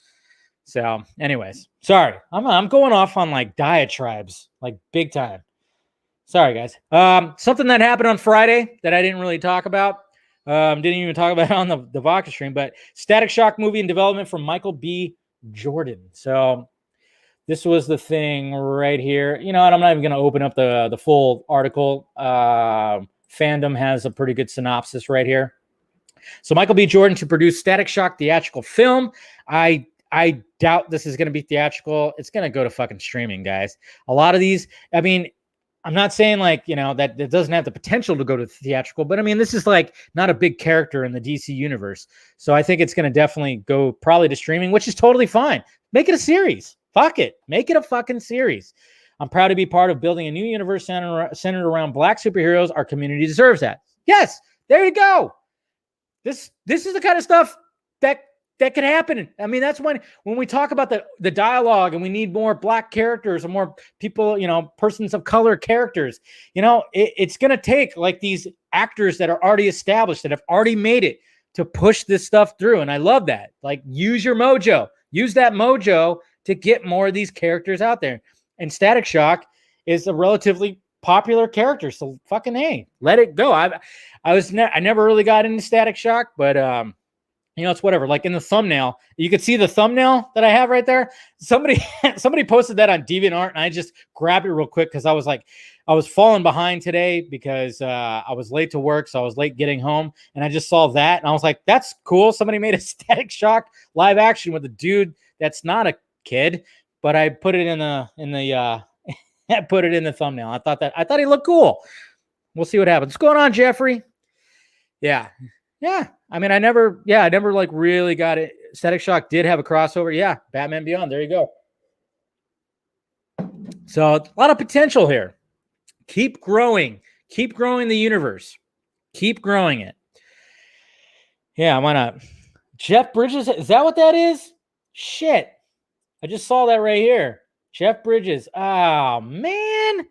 So anyways, sorry. I'm going off on like diatribes, like big time. Sorry, guys. Something that happened on Friday that I didn't really talk about. Didn't even talk about it on the Vodka stream, but Static Shock movie in development from Michael B. Jordan. So this was the thing right here. You know what? I'm not even going to open up the full article. Fandom has a pretty good synopsis right here. So Michael B. Jordan to produce Static Shock theatrical film. I doubt this is going to be theatrical. It's going to go to fucking streaming, guys. A lot of these, I mean, I'm not saying like, that it doesn't have the potential to go to theatrical, but I mean, this is like not a big character in the DC universe. So I think it's going to definitely go probably to streaming, which is totally fine. Make it a series. Fuck it. Make it a fucking series. I'm proud to be part of building a new universe centered around Black superheroes. Our community deserves that. Yes, there you go. This is the kind of stuff that could happen. I mean, that's when we talk about the dialogue and we need more Black characters and more people, persons of color characters. It's going to take like these actors that are already established, that have already made it, to push this stuff through. And I love that. Like, use your mojo. Use that mojo to get more of these characters out there. And Static Shock is a relatively popular character. So fucking hey, let it go. I never really got into Static Shock, but it's whatever. Like in the thumbnail, you could see the thumbnail that I have right there. Somebody posted that on DeviantArt, and I just grabbed it real quick because I was falling behind today because I was late to work, so I was late getting home, and I just saw that, and I was like, "That's cool." Somebody made a Static Shock live action with a dude that's not a kid, but I put it in the I put it in the thumbnail. I thought he looked cool. We'll see what happens. What's going on, Jeffrey? Yeah. I mean, I never like really got it. Static Shock did have a crossover. Yeah. Batman Beyond. There you go. So a lot of potential here. Keep growing the universe. Keep growing it. Yeah. Why not? Jeff Bridges. Is that what that is? Shit. I just saw that right here. Jeff Bridges. Oh man.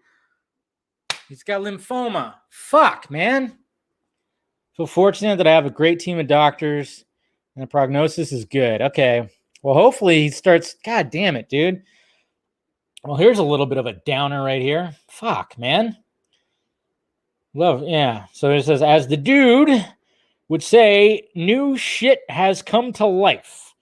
He's got lymphoma. Fuck, man. So fortunate that I have a great team of doctors and the prognosis is good. Okay. Well, hopefully he starts. God damn it, dude. Well, here's a little bit of a downer right here. Fuck, man. Yeah. So it says, as the dude would say, new shit has come to life.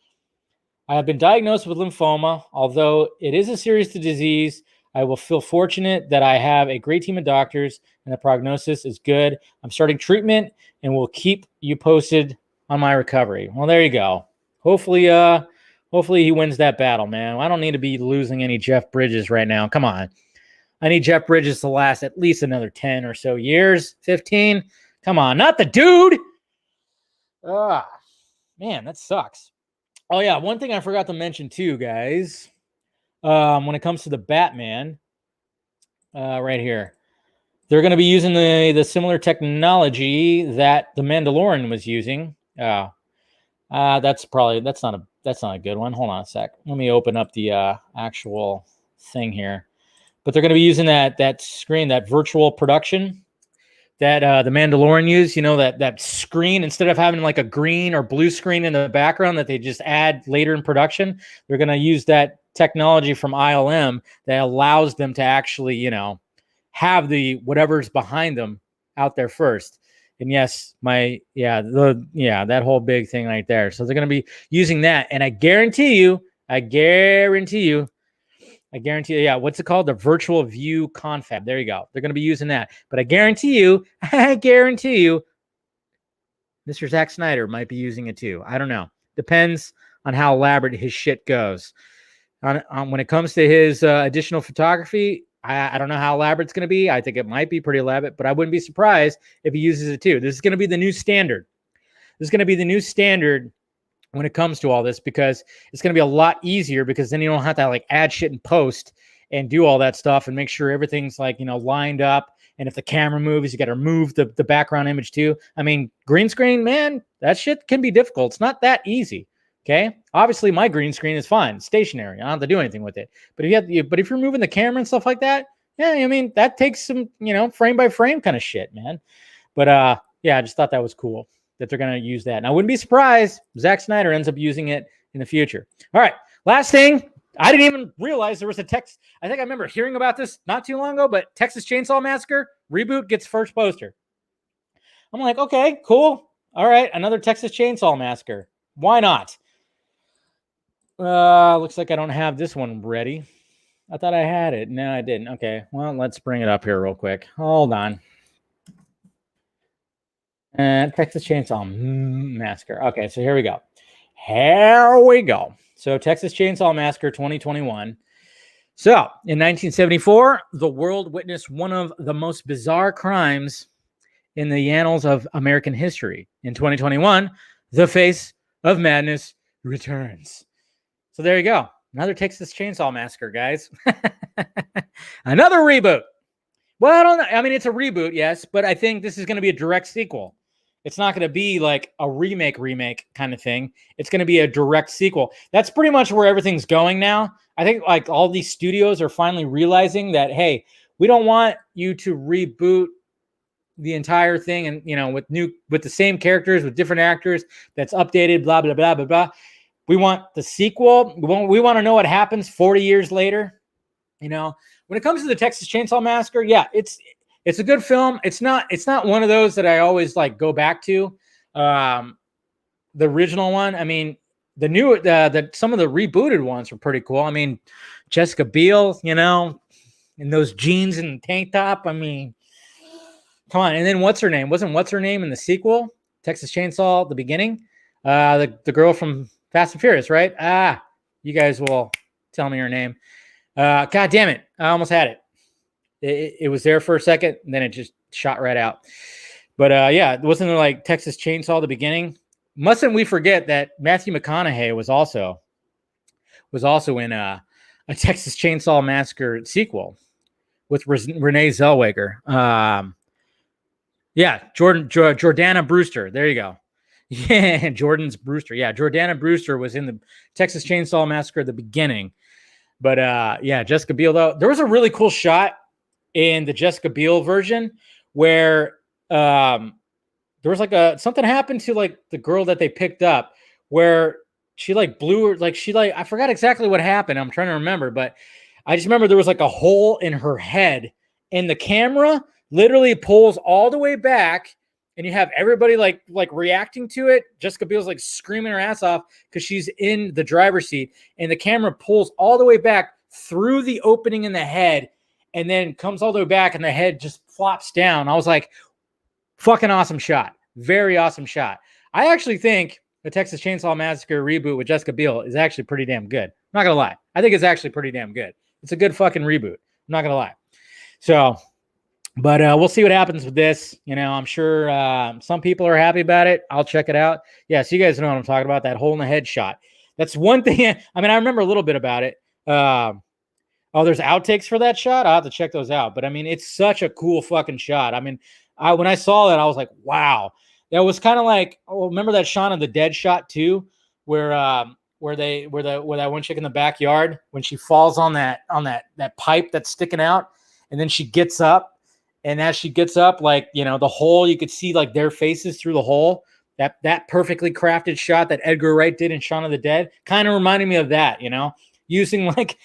I have been diagnosed with lymphoma. Although it is a serious disease, I will feel fortunate that I have a great team of doctors and the prognosis is good. I'm starting treatment and will keep you posted on my recovery. Well, there you go. Hopefully he wins that battle, man. I don't need to be losing any Jeff Bridges right now. Come on. I need Jeff Bridges to last at least another 10 or so years, 15. Come on, not the dude. Man, that sucks. Oh, yeah, one thing I forgot to mention too, guys, when it comes to the Batman, right here, they're going to be using the similar technology that the Mandalorian was using. That's not a good one. Hold on a sec. Let me open up the actual thing here. But they're going to be using that screen, that virtual production that the Mandalorian used. That screen, instead of having like a green or blue screen in the background that they just add later in production, they're going to use that technology from ILM that allows them to actually, have the whatever's behind them out there first. And yes, that whole big thing right there. So they're going to be using that. And I guarantee you, yeah, what's it called? The virtual view confab. There you go. They're going to be using that. But I guarantee you, Mr. Zack Snyder might be using it too. I don't know. Depends on how elaborate his shit goes. When it comes to his additional photography, I don't know how elaborate it's going to be. I think it might be pretty elaborate, but I wouldn't be surprised if he uses it too. This is going to be the new standard. This is going to be the new standard when it comes to all this, because it's going to be a lot easier, because then you don't have to like add shit in post and do all that stuff and make sure everything's like, lined up. And if the camera moves, you got to move the background image too. I mean, green screen, man, that shit can be difficult. It's not that easy. Okay. Obviously my green screen is fine. It's stationary. I don't have to do anything with it. But if you're moving the camera and stuff like that, yeah, I mean, that takes some, frame by frame kind of shit, man. But yeah, I just thought that was cool that they're going to use that. And I wouldn't be surprised if Zack Snyder ends up using it in the future. All right. Last thing. I didn't even realize there was a text. I think I remember hearing about this not too long ago, but Texas Chainsaw Massacre reboot gets first poster. I'm like, okay, cool. All right. Another Texas Chainsaw Massacre. Why not? Looks like I don't have this one ready. I thought I had it. No, I didn't. Okay. Well, let's bring it up here real quick. Hold on. And Texas Chainsaw Massacre. Okay, so here we go. So Texas Chainsaw Massacre 2021. So in 1974, the world witnessed one of the most bizarre crimes in the annals of American history. In 2021, the face of madness returns. So there you go. Another Texas Chainsaw Massacre, guys. Another reboot. Well, I don't know. I mean, it's a reboot, yes, but I think this is going to be a direct sequel. It's not going to be like a remake kind of thing. It's going to be a direct sequel. That's pretty much where everything's going now. I think like all these studios are finally realizing that, hey, we don't want you to reboot the entire thing and, with the same characters, with different actors, that's updated, blah, blah, blah, blah, blah. We want the sequel. We want to know what happens 40 years later. When it comes to the Texas Chainsaw Massacre, yeah, it's a good film. It's not one of those that I always like go back to. The original one. I mean, some of the rebooted ones were pretty cool. I mean, Jessica Biel, in those jeans and tank top. I mean, come on. And then what's her name? Wasn't what's her name in the sequel? Texas Chainsaw, the beginning. The girl from Fast and Furious, right? You guys will tell me her name. God damn it. I almost had it. It was there for a second, and then it just shot right out. But yeah, wasn't there like Texas Chainsaw the beginning? Mustn't we forget that Matthew McConaughey was also in a Texas Chainsaw Massacre sequel with Renee Zellweger. Yeah, Jordana Brewster. There you go. Yeah, Jordan's Brewster. Yeah, Jordana Brewster was in the Texas Chainsaw Massacre at the beginning. But yeah, Jessica Biel, though, there was a really cool shot in the Jessica Biel version where there was like something happened to like the girl that they picked up where she like blew her, like I forgot exactly what happened. I'm trying to remember, but I just remember there was like a hole in her head and the camera literally pulls all the way back and you have everybody like reacting to it. Jessica Biel's like screaming her ass off because she's in the driver's seat and the camera pulls all the way back through the opening in the head and then comes all the way back and the head just flops down. I was like, fucking awesome shot. Very awesome shot. I actually think the Texas Chainsaw Massacre reboot with Jessica Biel is actually pretty damn good. I'm not going to lie. I think it's actually pretty damn good. It's a good fucking reboot. I'm not going to lie. So, but we'll see what happens with this. I'm sure some people are happy about it. I'll check it out. Yeah, so you guys know what I'm talking about, that hole in the head shot. That's one thing. I mean, I remember a little bit about it. There's outtakes for that shot. I'll have to check those out. But I mean, it's such a cool fucking shot. I mean, when I saw that, I was like, wow. That was kind of like, remember that Shaun of the Dead shot too, where that one chick in the backyard when she falls on that pipe that's sticking out, and then she gets up, and as she gets up, like the hole, you could see like their faces through the hole. That perfectly crafted shot that Edgar Wright did in Shaun of the Dead kind of reminded me of that. Using like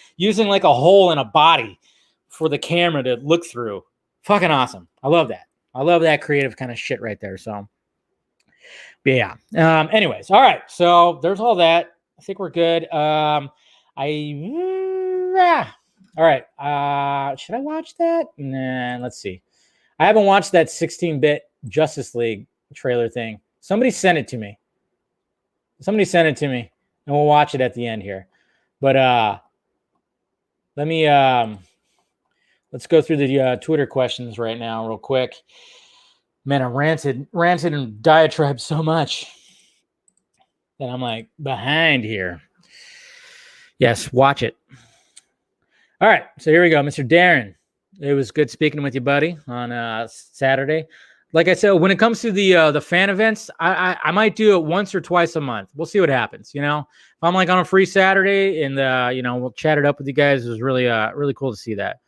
a hole in a body for the camera to look through. Fucking awesome. I love that. I love that creative kind of shit right there. So, but yeah. Anyways, all right. So there's all that. I think we're good. All right. Should I watch that? Nah, let's see. I haven't watched that 16-bit Justice League trailer thing. Somebody sent it to me. And we'll watch it at the end here. But let me let's go through the Twitter questions right now real quick. Man, I ranted and diatribed so much that I'm like behind here. Yes, watch it. All right, so here we go, Mr. Darren. It was good speaking with you, buddy, on Saturday. Like I said, when it comes to the fan events, I might do it once or twice a month. We'll see what happens. You know, if I'm like on a free Saturday and you know, we'll chat it up with you guys. It was really cool to see that.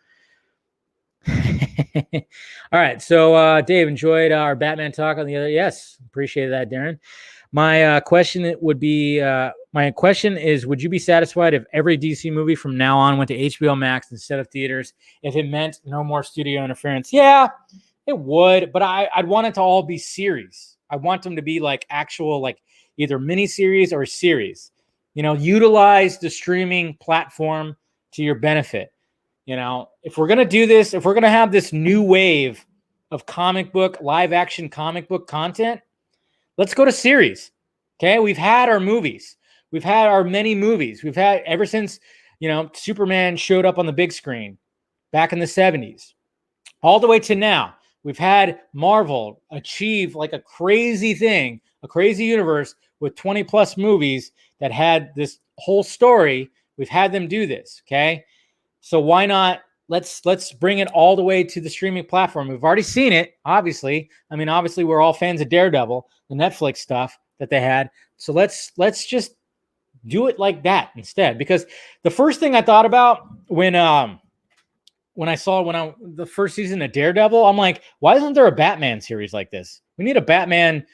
All right, so Dave, enjoyed our Batman talk on the other. Yes, appreciate that, Darren. My question is, would you be satisfied if every DC movie from now on went to HBO Max instead of theaters if it meant no more studio interference? Yeah, it would, but I'd want it to all be series. I want them to be like actual, like either miniseries or series. You know, utilize the streaming platform to your benefit. You know, if we're going to do this, if we're going to have this new wave of live action comic book content, let's go to series. Okay. We've had our movies. We've had our many movies. We've had ever since, you know, Superman showed up on the big screen back in the 70s, all the way to now. We've had Marvel achieve like a crazy thing, a crazy universe with 20 plus movies that had this whole story. We've had them do this. Okay. So why not? Let's bring it all the way to the streaming platform. We've already seen it, obviously. I mean, obviously, we're all fans of Daredevil, the Netflix stuff that they had. So let's just do it like that instead. Because the first thing I thought about when I saw the first season of Daredevil, I'm like, why isn't there a Batman series like this? We need a Batman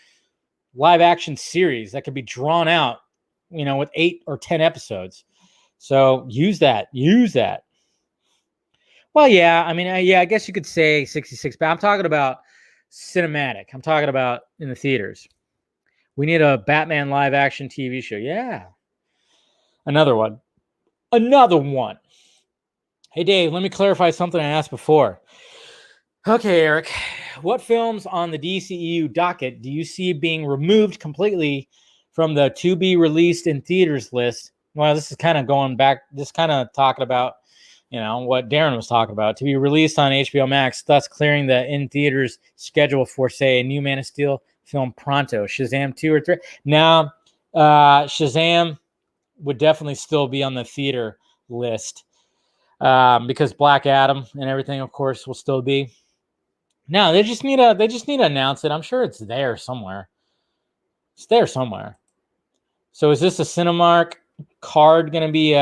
live action series that could be drawn out, you know, with 8 or 10 episodes. So use that. Well, yeah, I mean, I guess you could say 66, but I'm talking about cinematic. I'm talking about in the theaters. We need a Batman live action TV show. Yeah. Another one. Hey, Dave, let me clarify something I asked before. Okay, Eric, what films on the DCEU docket do you see being removed completely from the to be released in theaters list? Well, this is kind of going back, just kind of talking about, you know, what Darren was talking about, to be released on HBO Max, thus clearing the in-theaters schedule for, say, a new Man of Steel film pronto. Shazam 2 or 3. Now, Shazam would definitely still be on the theater list because Black Adam and everything, of course, will still be. No, they just need to announce it. I'm sure it's there somewhere. It's there somewhere. So is this a Cinemark card going to be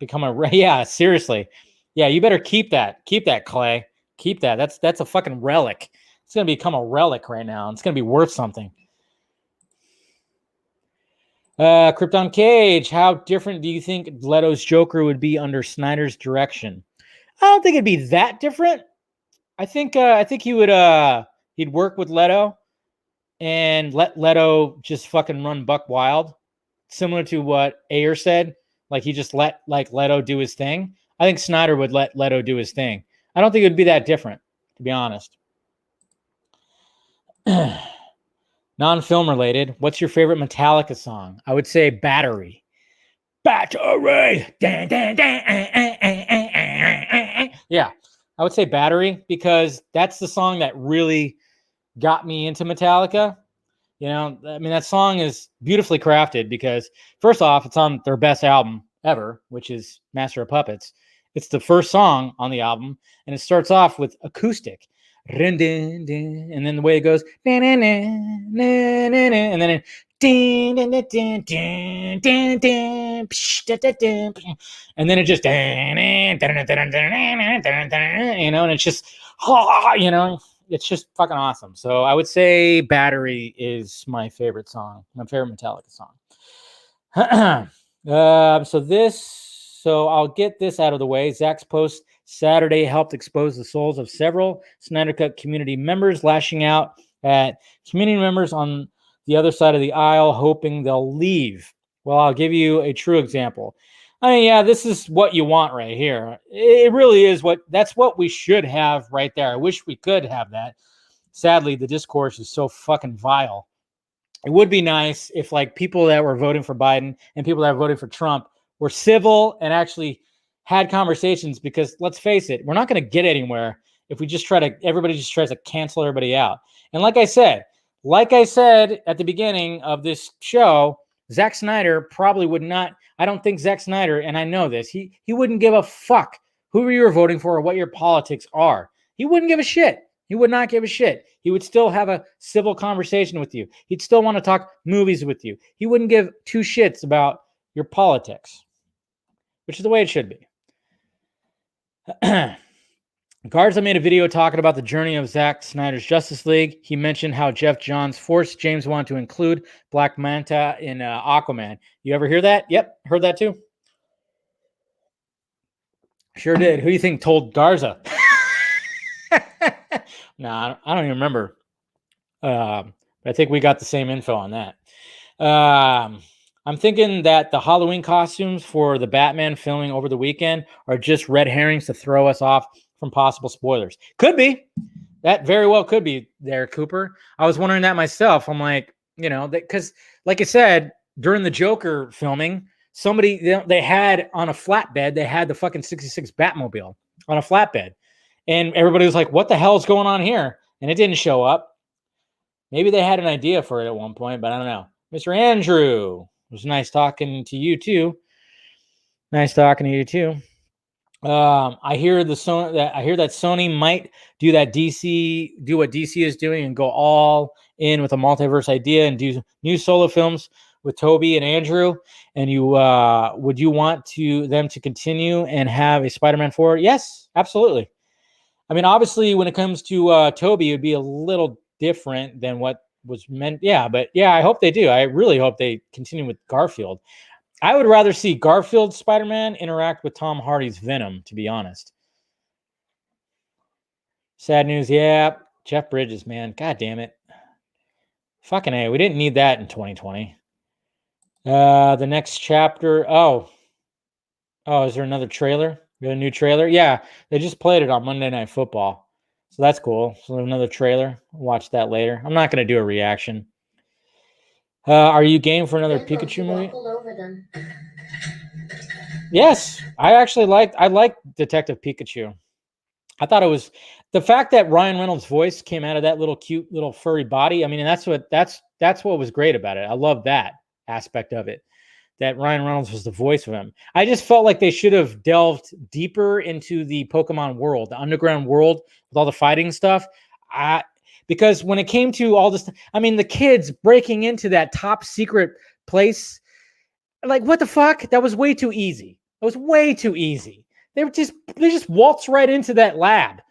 become a yeah, seriously. Yeah, you better keep that. Keep that, Clay. Keep that. That's a fucking relic. It's going to become a relic right now. It's going to be worth something. Krypton Cage, how different do you think Leto's Joker would be under Snyder's direction? I don't think it'd be that different. I think he would he'd work with Leto and let Leto just fucking run buck wild, similar to what Ayer said. Like he just let like Leto do his thing. I think Snyder would let Leto do his thing. I don't think it would be that different, to be honest. Non-film related. What's your favorite Metallica song? I would say Battery. Battery. Yeah, I would say Battery because that's the song that really got me into Metallica. You know, I mean, that song is beautifully crafted because, first off, it's on their best album ever, which is Master of Puppets. It's the first song on the album, and it starts off with acoustic. And then the way it goes, and then it, and then it just, you know, and it's just, you know, it's just fucking awesome. So I would say Battery is my favorite song, my favorite Metallica song. So I'll get this out of the way. Zach's post Saturday helped expose the souls of several Snyder Cut community members, lashing out at community members on the other side of the aisle, hoping they'll leave. Well, I'll give you a true example. I mean, yeah, this is what you want right here. It really is that's what we should have right there. I wish we could have that. Sadly, the discourse is so fucking vile. It would be nice if like people that were voting for Biden and people that were voting for Trump were civil and actually had conversations, because let's face it, we're not going to get anywhere if we just everybody just tries to cancel everybody out. And like I said at the beginning of this show, Zack Snyder probably would not. I don't think Zack Snyder, and I know this, he wouldn't give a fuck who you were voting for or what your politics are. He wouldn't give a shit. He would not give a shit. He would still have a civil conversation with you. He'd still want to talk movies with you. He wouldn't give two shits about your politics, which is the way it should be. Garza made a video talking about the journey of Zack Snyder's Justice League. He mentioned how Jeff Johns forced James Wan to include Black Manta in Aquaman. You ever hear that? Yep, heard that too. Sure did. Who do you think told Garza? Nah, I don't even remember. But I think we got the same info on that. I'm thinking that the Halloween costumes for the Batman filming over the weekend are just red herrings to throw us off from possible spoilers. Could be. That very well could be there, Cooper. I was wondering that myself. I'm like, because like I said, during the Joker filming, somebody, they had on a flatbed, they had the fucking 66 Batmobile on a flatbed. And everybody was like, what the hell is going on here? And it didn't show up. Maybe they had an idea for it at one point, but I don't know. Mr. Andrew, it was nice talking to you too. Nice talking to you too. I hear that Sony might do what DC is doing and go all in with a multiverse idea and do new solo films with Toby and Andrew. And would you want them to continue and have a Spider-Man 4? Yes, absolutely. I mean, obviously, when it comes to Toby, it would be a little different than what was meant. Yeah, but yeah, I hope they do. I really hope they continue with Garfield. I would rather see Garfield's Spider-Man interact with Tom Hardy's Venom, to be honest. Sad news. Yeah, Jeff Bridges, man. God damn it. Fucking A. We didn't need that in 2020. The next chapter. Oh, is there another trailer? We got a new trailer? Yeah, they just played it on Monday Night Football. So that's cool. So another trailer. I'll watch that later. I'm not going to do a reaction. Are you game for another Pikachu movie? Yes, I like Detective Pikachu. I thought it was the fact that Ryan Reynolds' voice came out of that little cute little furry body. I mean, and that's what was great about it. I love that aspect of it, that Ryan Reynolds was the voice of him. I just felt like they should have delved deeper into the Pokemon world, the underground world with all the fighting stuff. Because when it came to all this, I mean, the kids breaking into that top secret place, like, what the fuck? That was way too easy. It was way too easy. They just waltzed right into that lab,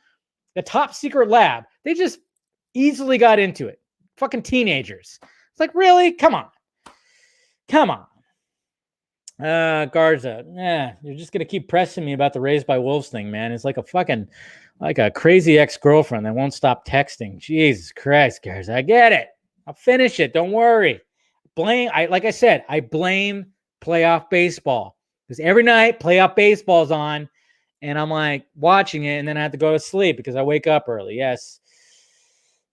the top secret lab. They just easily got into it. Fucking teenagers. It's like, really? Come on. Garza, you're just gonna keep pressing me about the Raised by Wolves thing, man. It's like a crazy ex-girlfriend that won't stop texting. Jesus Christ, Garza, I get it. I'll finish it. Don't worry. Like I said, I blame playoff baseball, because every night playoff baseball's on, and I'm like watching it, and then I have to go to sleep because I wake up early. Yes,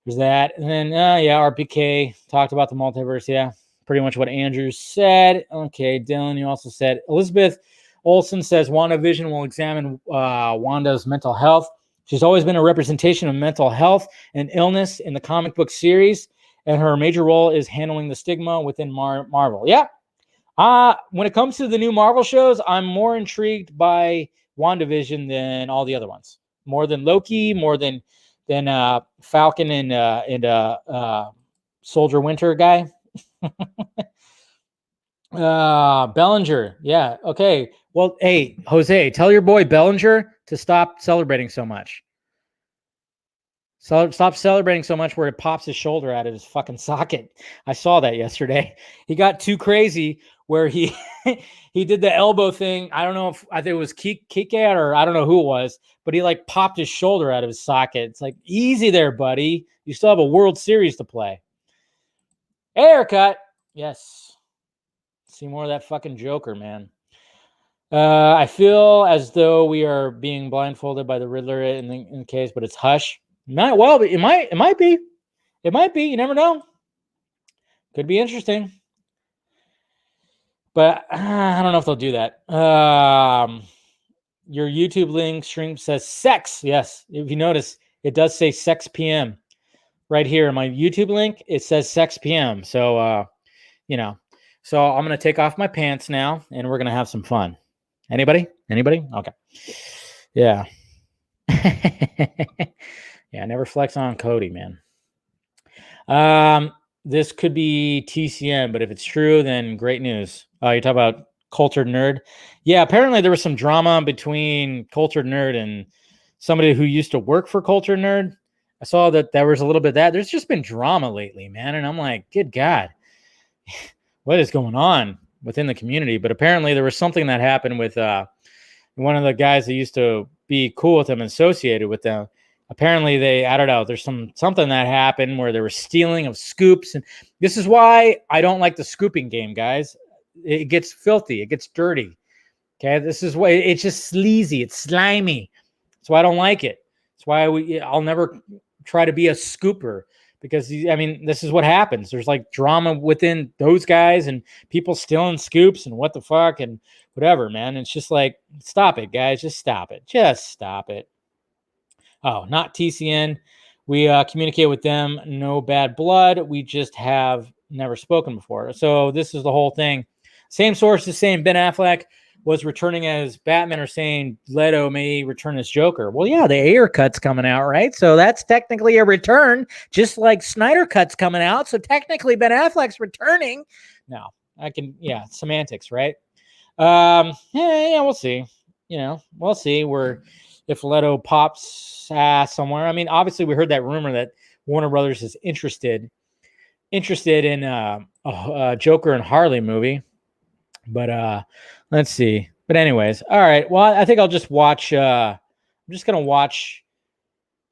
there's that. And then RPK talked about the multiverse. Yeah, pretty much what Andrew said. Okay, Dylan, you also said Elizabeth Olsen says WandaVision will examine Wanda's mental health. She's always been a representation of mental health and illness in the comic book series, and her major role is handling the stigma within Marvel. Yeah. When it comes to the new Marvel shows, I'm more intrigued by WandaVision than all the other ones. More than Loki, more than Falcon and Soldier Winter guy. Bellinger. Yeah. Okay. Well, hey, Jose, tell your boy Bellinger to stop celebrating so much. So stop celebrating so much where it pops his shoulder out of his fucking socket. I saw that yesterday. He got too crazy where he he did the elbow thing. I don't know if I think it was Kikat or I don't know who it was, but he like popped his shoulder out of his socket. It's like, easy there, buddy. You still have a World Series to play. Haircut. Yes. See more of that fucking Joker, man. I feel as though we are being blindfolded by the Riddler in the case, but it's hush. Well, it might be. It might be. You never know. Could be interesting. But I don't know if they'll do that. Your YouTube link stream says sex. Yes. If you notice, it does say sex PM. Right here in my YouTube link, it says sex PM. So, So I'm going to take off my pants now, and we're going to have some fun. Anybody? Okay. Yeah. Yeah, never flex on Cody, man. This could be TCM, but if it's true, then great news. You talk about Cultured Nerd. Yeah, apparently there was some drama between Cultured Nerd and somebody who used to work for Cultured Nerd. I saw that there was a little bit of that. There's just been drama lately, man. And I'm like, good God, what is going on within the community? But apparently there was something that happened with one of the guys that used to be cool with them, associated with them. Apparently I don't know, there's something that happened where there was stealing of scoops. And this is why I don't like the scooping game, guys. It gets filthy. It gets dirty. Okay. This is why it's just sleazy. It's slimy. That's why I don't like it. That's why I'll never try to be a scooper, because this is what happens. There's like drama within those guys and people stealing scoops and what the fuck and whatever, man. It's just like, stop it, guys. Just stop it. Just stop it. Oh, not TCN. We communicate with them. No bad blood. We just have never spoken before. So this is the whole thing. Same sources saying Ben Affleck was returning as Batman, or saying Leto may return as Joker. Well, yeah, the Ayer cut's coming out, right? So that's technically a return, just like Snyder cut's coming out. So technically Ben Affleck's returning. No, semantics, right? Yeah, we'll see. We'll see if Leto pops somewhere. Obviously we heard that rumor that Warner Brothers is interested in a Joker and Harley movie, but let's see. But anyways, all right. Well, I think I'll just watch. I'm just gonna watch.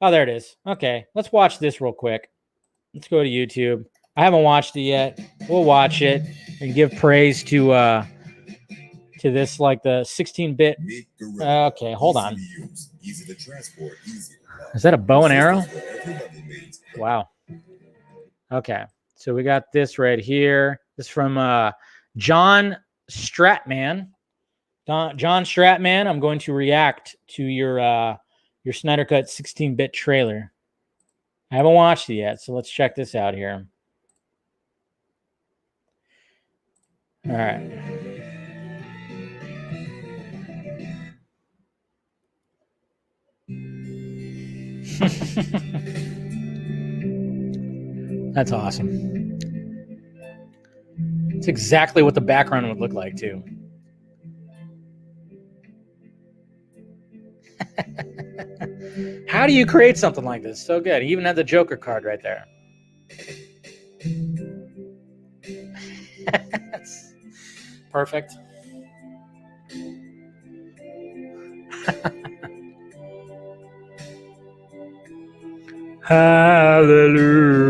Oh, there it is. Okay, let's watch this real quick. Let's go to YouTube. I haven't watched it yet. We'll watch it and give praise to this, like the 16-bit. Okay, hold on. Is that a bow and arrow? Wow. Okay, so we got this right here. This is from John Stratman. John Stratman, I'm going to react to your Snyder Cut 16-bit trailer. I haven't watched it yet, so let's check this out here. All right. That's awesome. It's exactly what the background would look like, too. How do you create something like this? So good. He even had the Joker card right there. That's perfect. Hallelujah.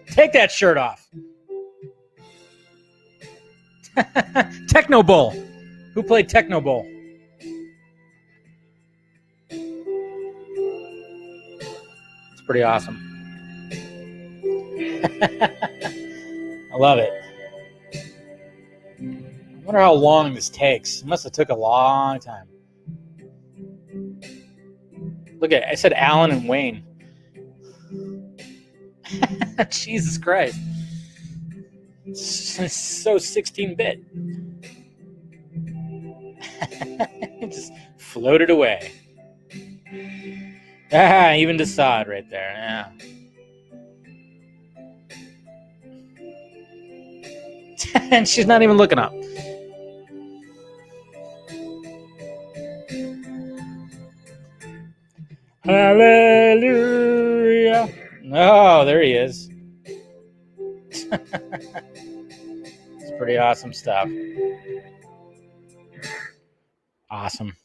Take that shirt off. Techno Bowl. Who played Techno Bowl? It's pretty awesome. I love it. I wonder how long this takes. It must have took a long time. Look at it. I said Alan and Wayne. Jesus Christ. It's so 16-bit. It just floated away. Even Desaad right there. Yeah. And she's not even looking up. Hallelujah. Oh, there he is. It's pretty awesome stuff. Awesome.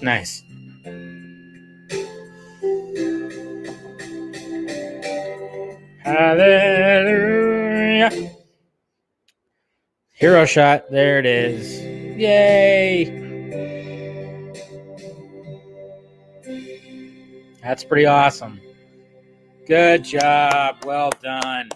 Nice. Hallelujah. Hero shot. There it is. Yay. That's pretty awesome. Good job. Well done.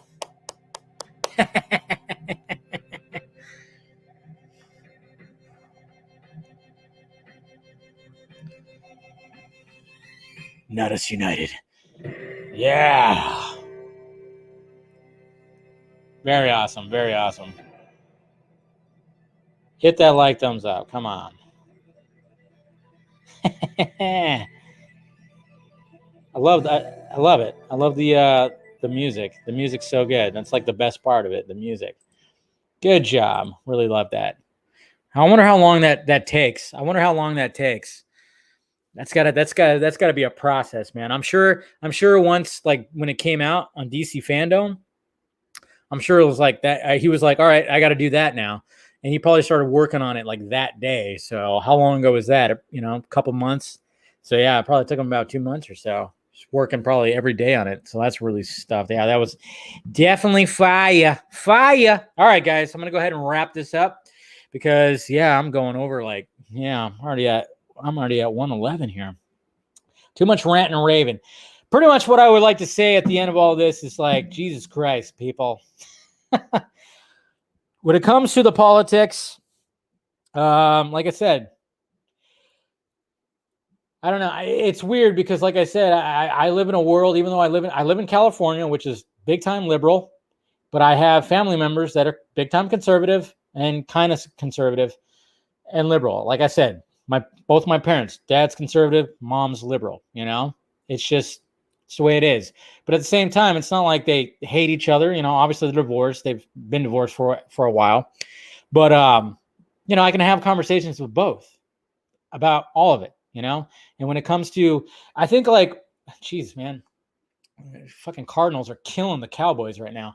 Not us united. Yeah. Very awesome. Very awesome. Hit that like thumbs up. Come on. I love that. I love it. I love the music. The music's so good. That's like the best part of it, the music. Good job. Really love that. I wonder how long that takes. I wonder how long that takes. That's gotta be a process, man. I'm sure once, like when it came out on DC Fandom, I'm sure it was like that. He was like, all right, I got to do that now. And he probably started working on it like that day. So how long ago was that? A couple months. So yeah, it probably took him about 2 months or so. Just working probably every day on it. So that's really stuff. Yeah, that was definitely fire. Fire. All right, guys, I'm going to go ahead and wrap this up because yeah, I'm going over I'm already at 111 here. Too much ranting and raving. Pretty much what I would like to say at the end of all this is like, Jesus Christ, people. When it comes to the politics, like I said, I don't know. It's weird because, like I said, I live in a world, even though I live in California, which is big time liberal, but I have family members that are big time conservative and kind of conservative and liberal. Like I said, both my parents, dad's conservative, mom's liberal. It's just it's the way it is. But at the same time, it's not like they hate each other. Obviously they're divorced. They've been divorced for a while. But I can have conversations with both about all of it. And when it comes to, I think like, geez, man, fucking Cardinals are killing the Cowboys right now.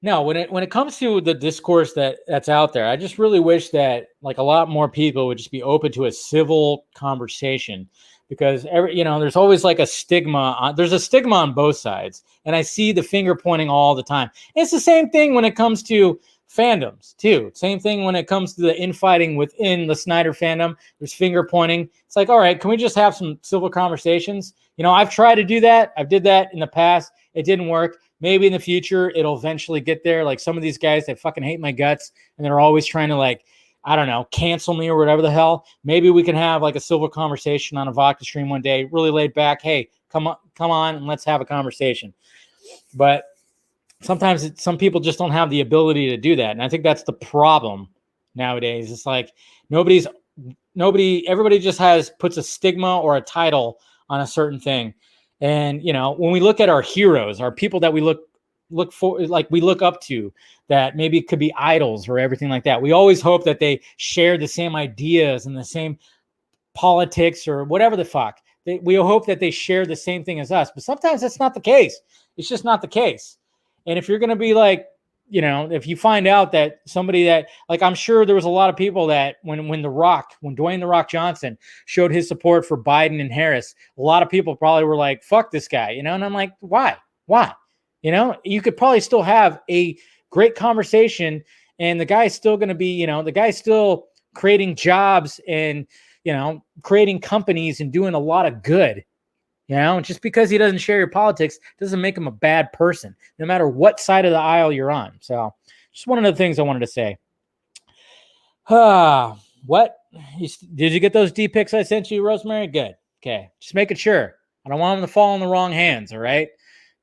No, when it comes to the discourse that's out there, I just really wish that like a lot more people would just be open to a civil conversation, because there's always like a stigma. There's a stigma on both sides, and I see the finger pointing all the time. It's the same thing when it comes to fandoms too. Same thing when it comes to the infighting within the Snyder fandom. There's finger pointing. It's like, all right, can we just have some civil conversations? I've tried to do that. I've did that in the past. It didn't work. Maybe in the future it'll eventually get there. Like some of these guys that fucking hate my guts and they're always trying to like, I don't know, cancel me or whatever the hell. Maybe we can have like a civil conversation on a vodka stream one day, really laid back. Hey, come on and let's have a conversation. But sometimes some people just don't have the ability to do that. And I think that's the problem nowadays. It's like everybody just puts a stigma or a title on a certain thing. And, when we look at our heroes, our people that we look for, like we look up to, that maybe could be idols or everything like that, we always hope that they share the same ideas and the same politics or whatever the fuck. We hope that they share the same thing as us, but sometimes that's not the case. It's just not the case. And if you're going to be like, if you find out that somebody that, like, I'm sure there was a lot of people that when Dwayne "The Rock" Johnson showed his support for Biden and Harris, a lot of people probably were like, fuck this guy, and I'm like, why? You could probably still have a great conversation and the guy's still going to be, the guy's still creating jobs and, creating companies and doing a lot of good. Just because he doesn't share your politics doesn't make him a bad person, no matter what side of the aisle you're on. So just one of the things I wanted to say. What? Did you get those D pics I sent you, Rosemary? Good. Okay. Just making sure. I don't want them to fall in the wrong hands. All right.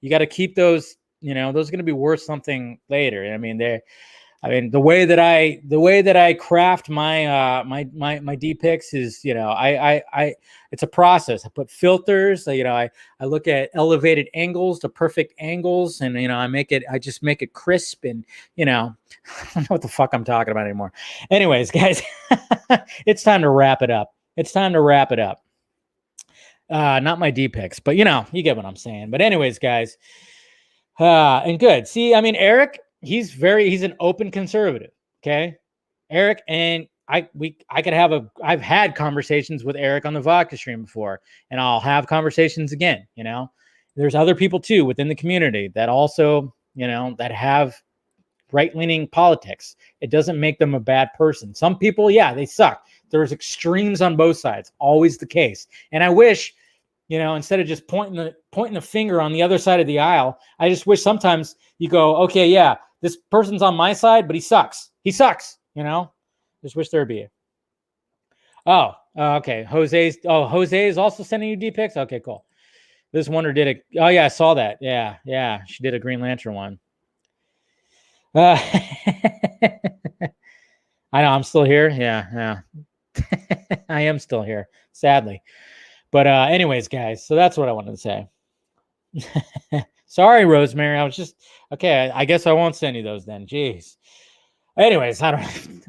You got to keep those, those are going to be worth something later. I mean, I mean, the way that I craft my my D picks is, it's a process. I put filters, I look at elevated angles to perfect angles, and I just make it crisp, and I don't know what the fuck I'm talking about anymore. Anyways, guys, it's time to wrap it up. Not my D picks, but you get what I'm saying. But anyways, guys, and good. See, I mean, Eric, he's an open conservative. Okay. Eric, and I've had conversations with Eric on the vodka stream before, and I'll have conversations again. There's other people too within the community that also, that have right-leaning politics. It doesn't make them a bad person. Some people, yeah, they suck. There's extremes on both sides, always the case. And I wish, instead of just pointing the finger on the other side of the aisle, I just wish sometimes you go, okay, yeah, this person's on my side, but he sucks. Just wish there'd be. Okay. Jose is also sending you D picks. Okay, cool. This wonder did it. Oh yeah, I saw that. Yeah. She did a Green Lantern one. I know I'm still here. Yeah. I am still here, sadly. But anyways, guys, so that's what I wanted to say. Sorry, Rosemary. I was just okay. I guess I won't send you those then. Jeez. Anyways, I don't.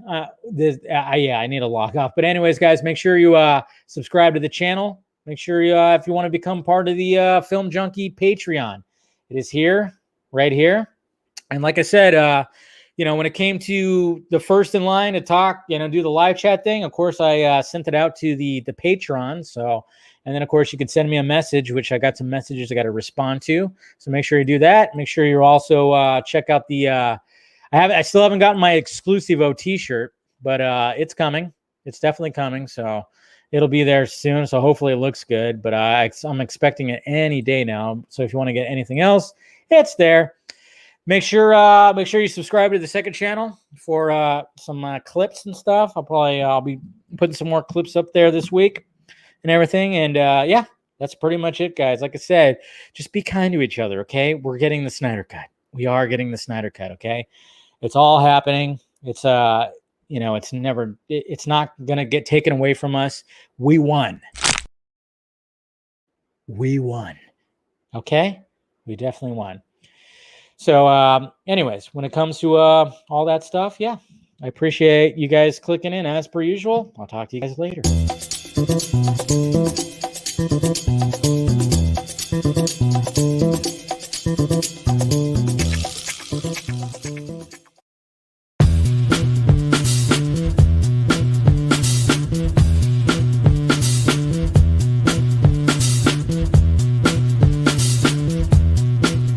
I need to log off. But anyways, guys, make sure you subscribe to the channel. Make sure you, if you want to become part of the Film Junkie Patreon, it is here, right here. And like I said, when it came to the first in line to talk, do the live chat thing, of course, I sent it out to the Patreon. So, and then of course you could send me a message, which I got some messages I got to respond to. So make sure you do that. Make sure you also check out the. I still haven't gotten my Exclusivo T-shirt, but it's coming. It's definitely coming. So it'll be there soon. So hopefully it looks good. But I'm expecting it any day now. So if you want to get anything else, it's there. Make sure you subscribe to the second channel for some clips and stuff. I'll be putting some more clips up there this week and everything. And yeah, that's pretty much it, guys. Like I said, just be kind to each other, okay? We're getting the Snyder Cut. We are getting the Snyder Cut, okay? It's all happening. It's it's not gonna get taken away from us. We won. Okay? We definitely won. So anyways, when it comes to all that stuff, yeah, I appreciate you guys clicking in as per usual. I'll talk to you guys later.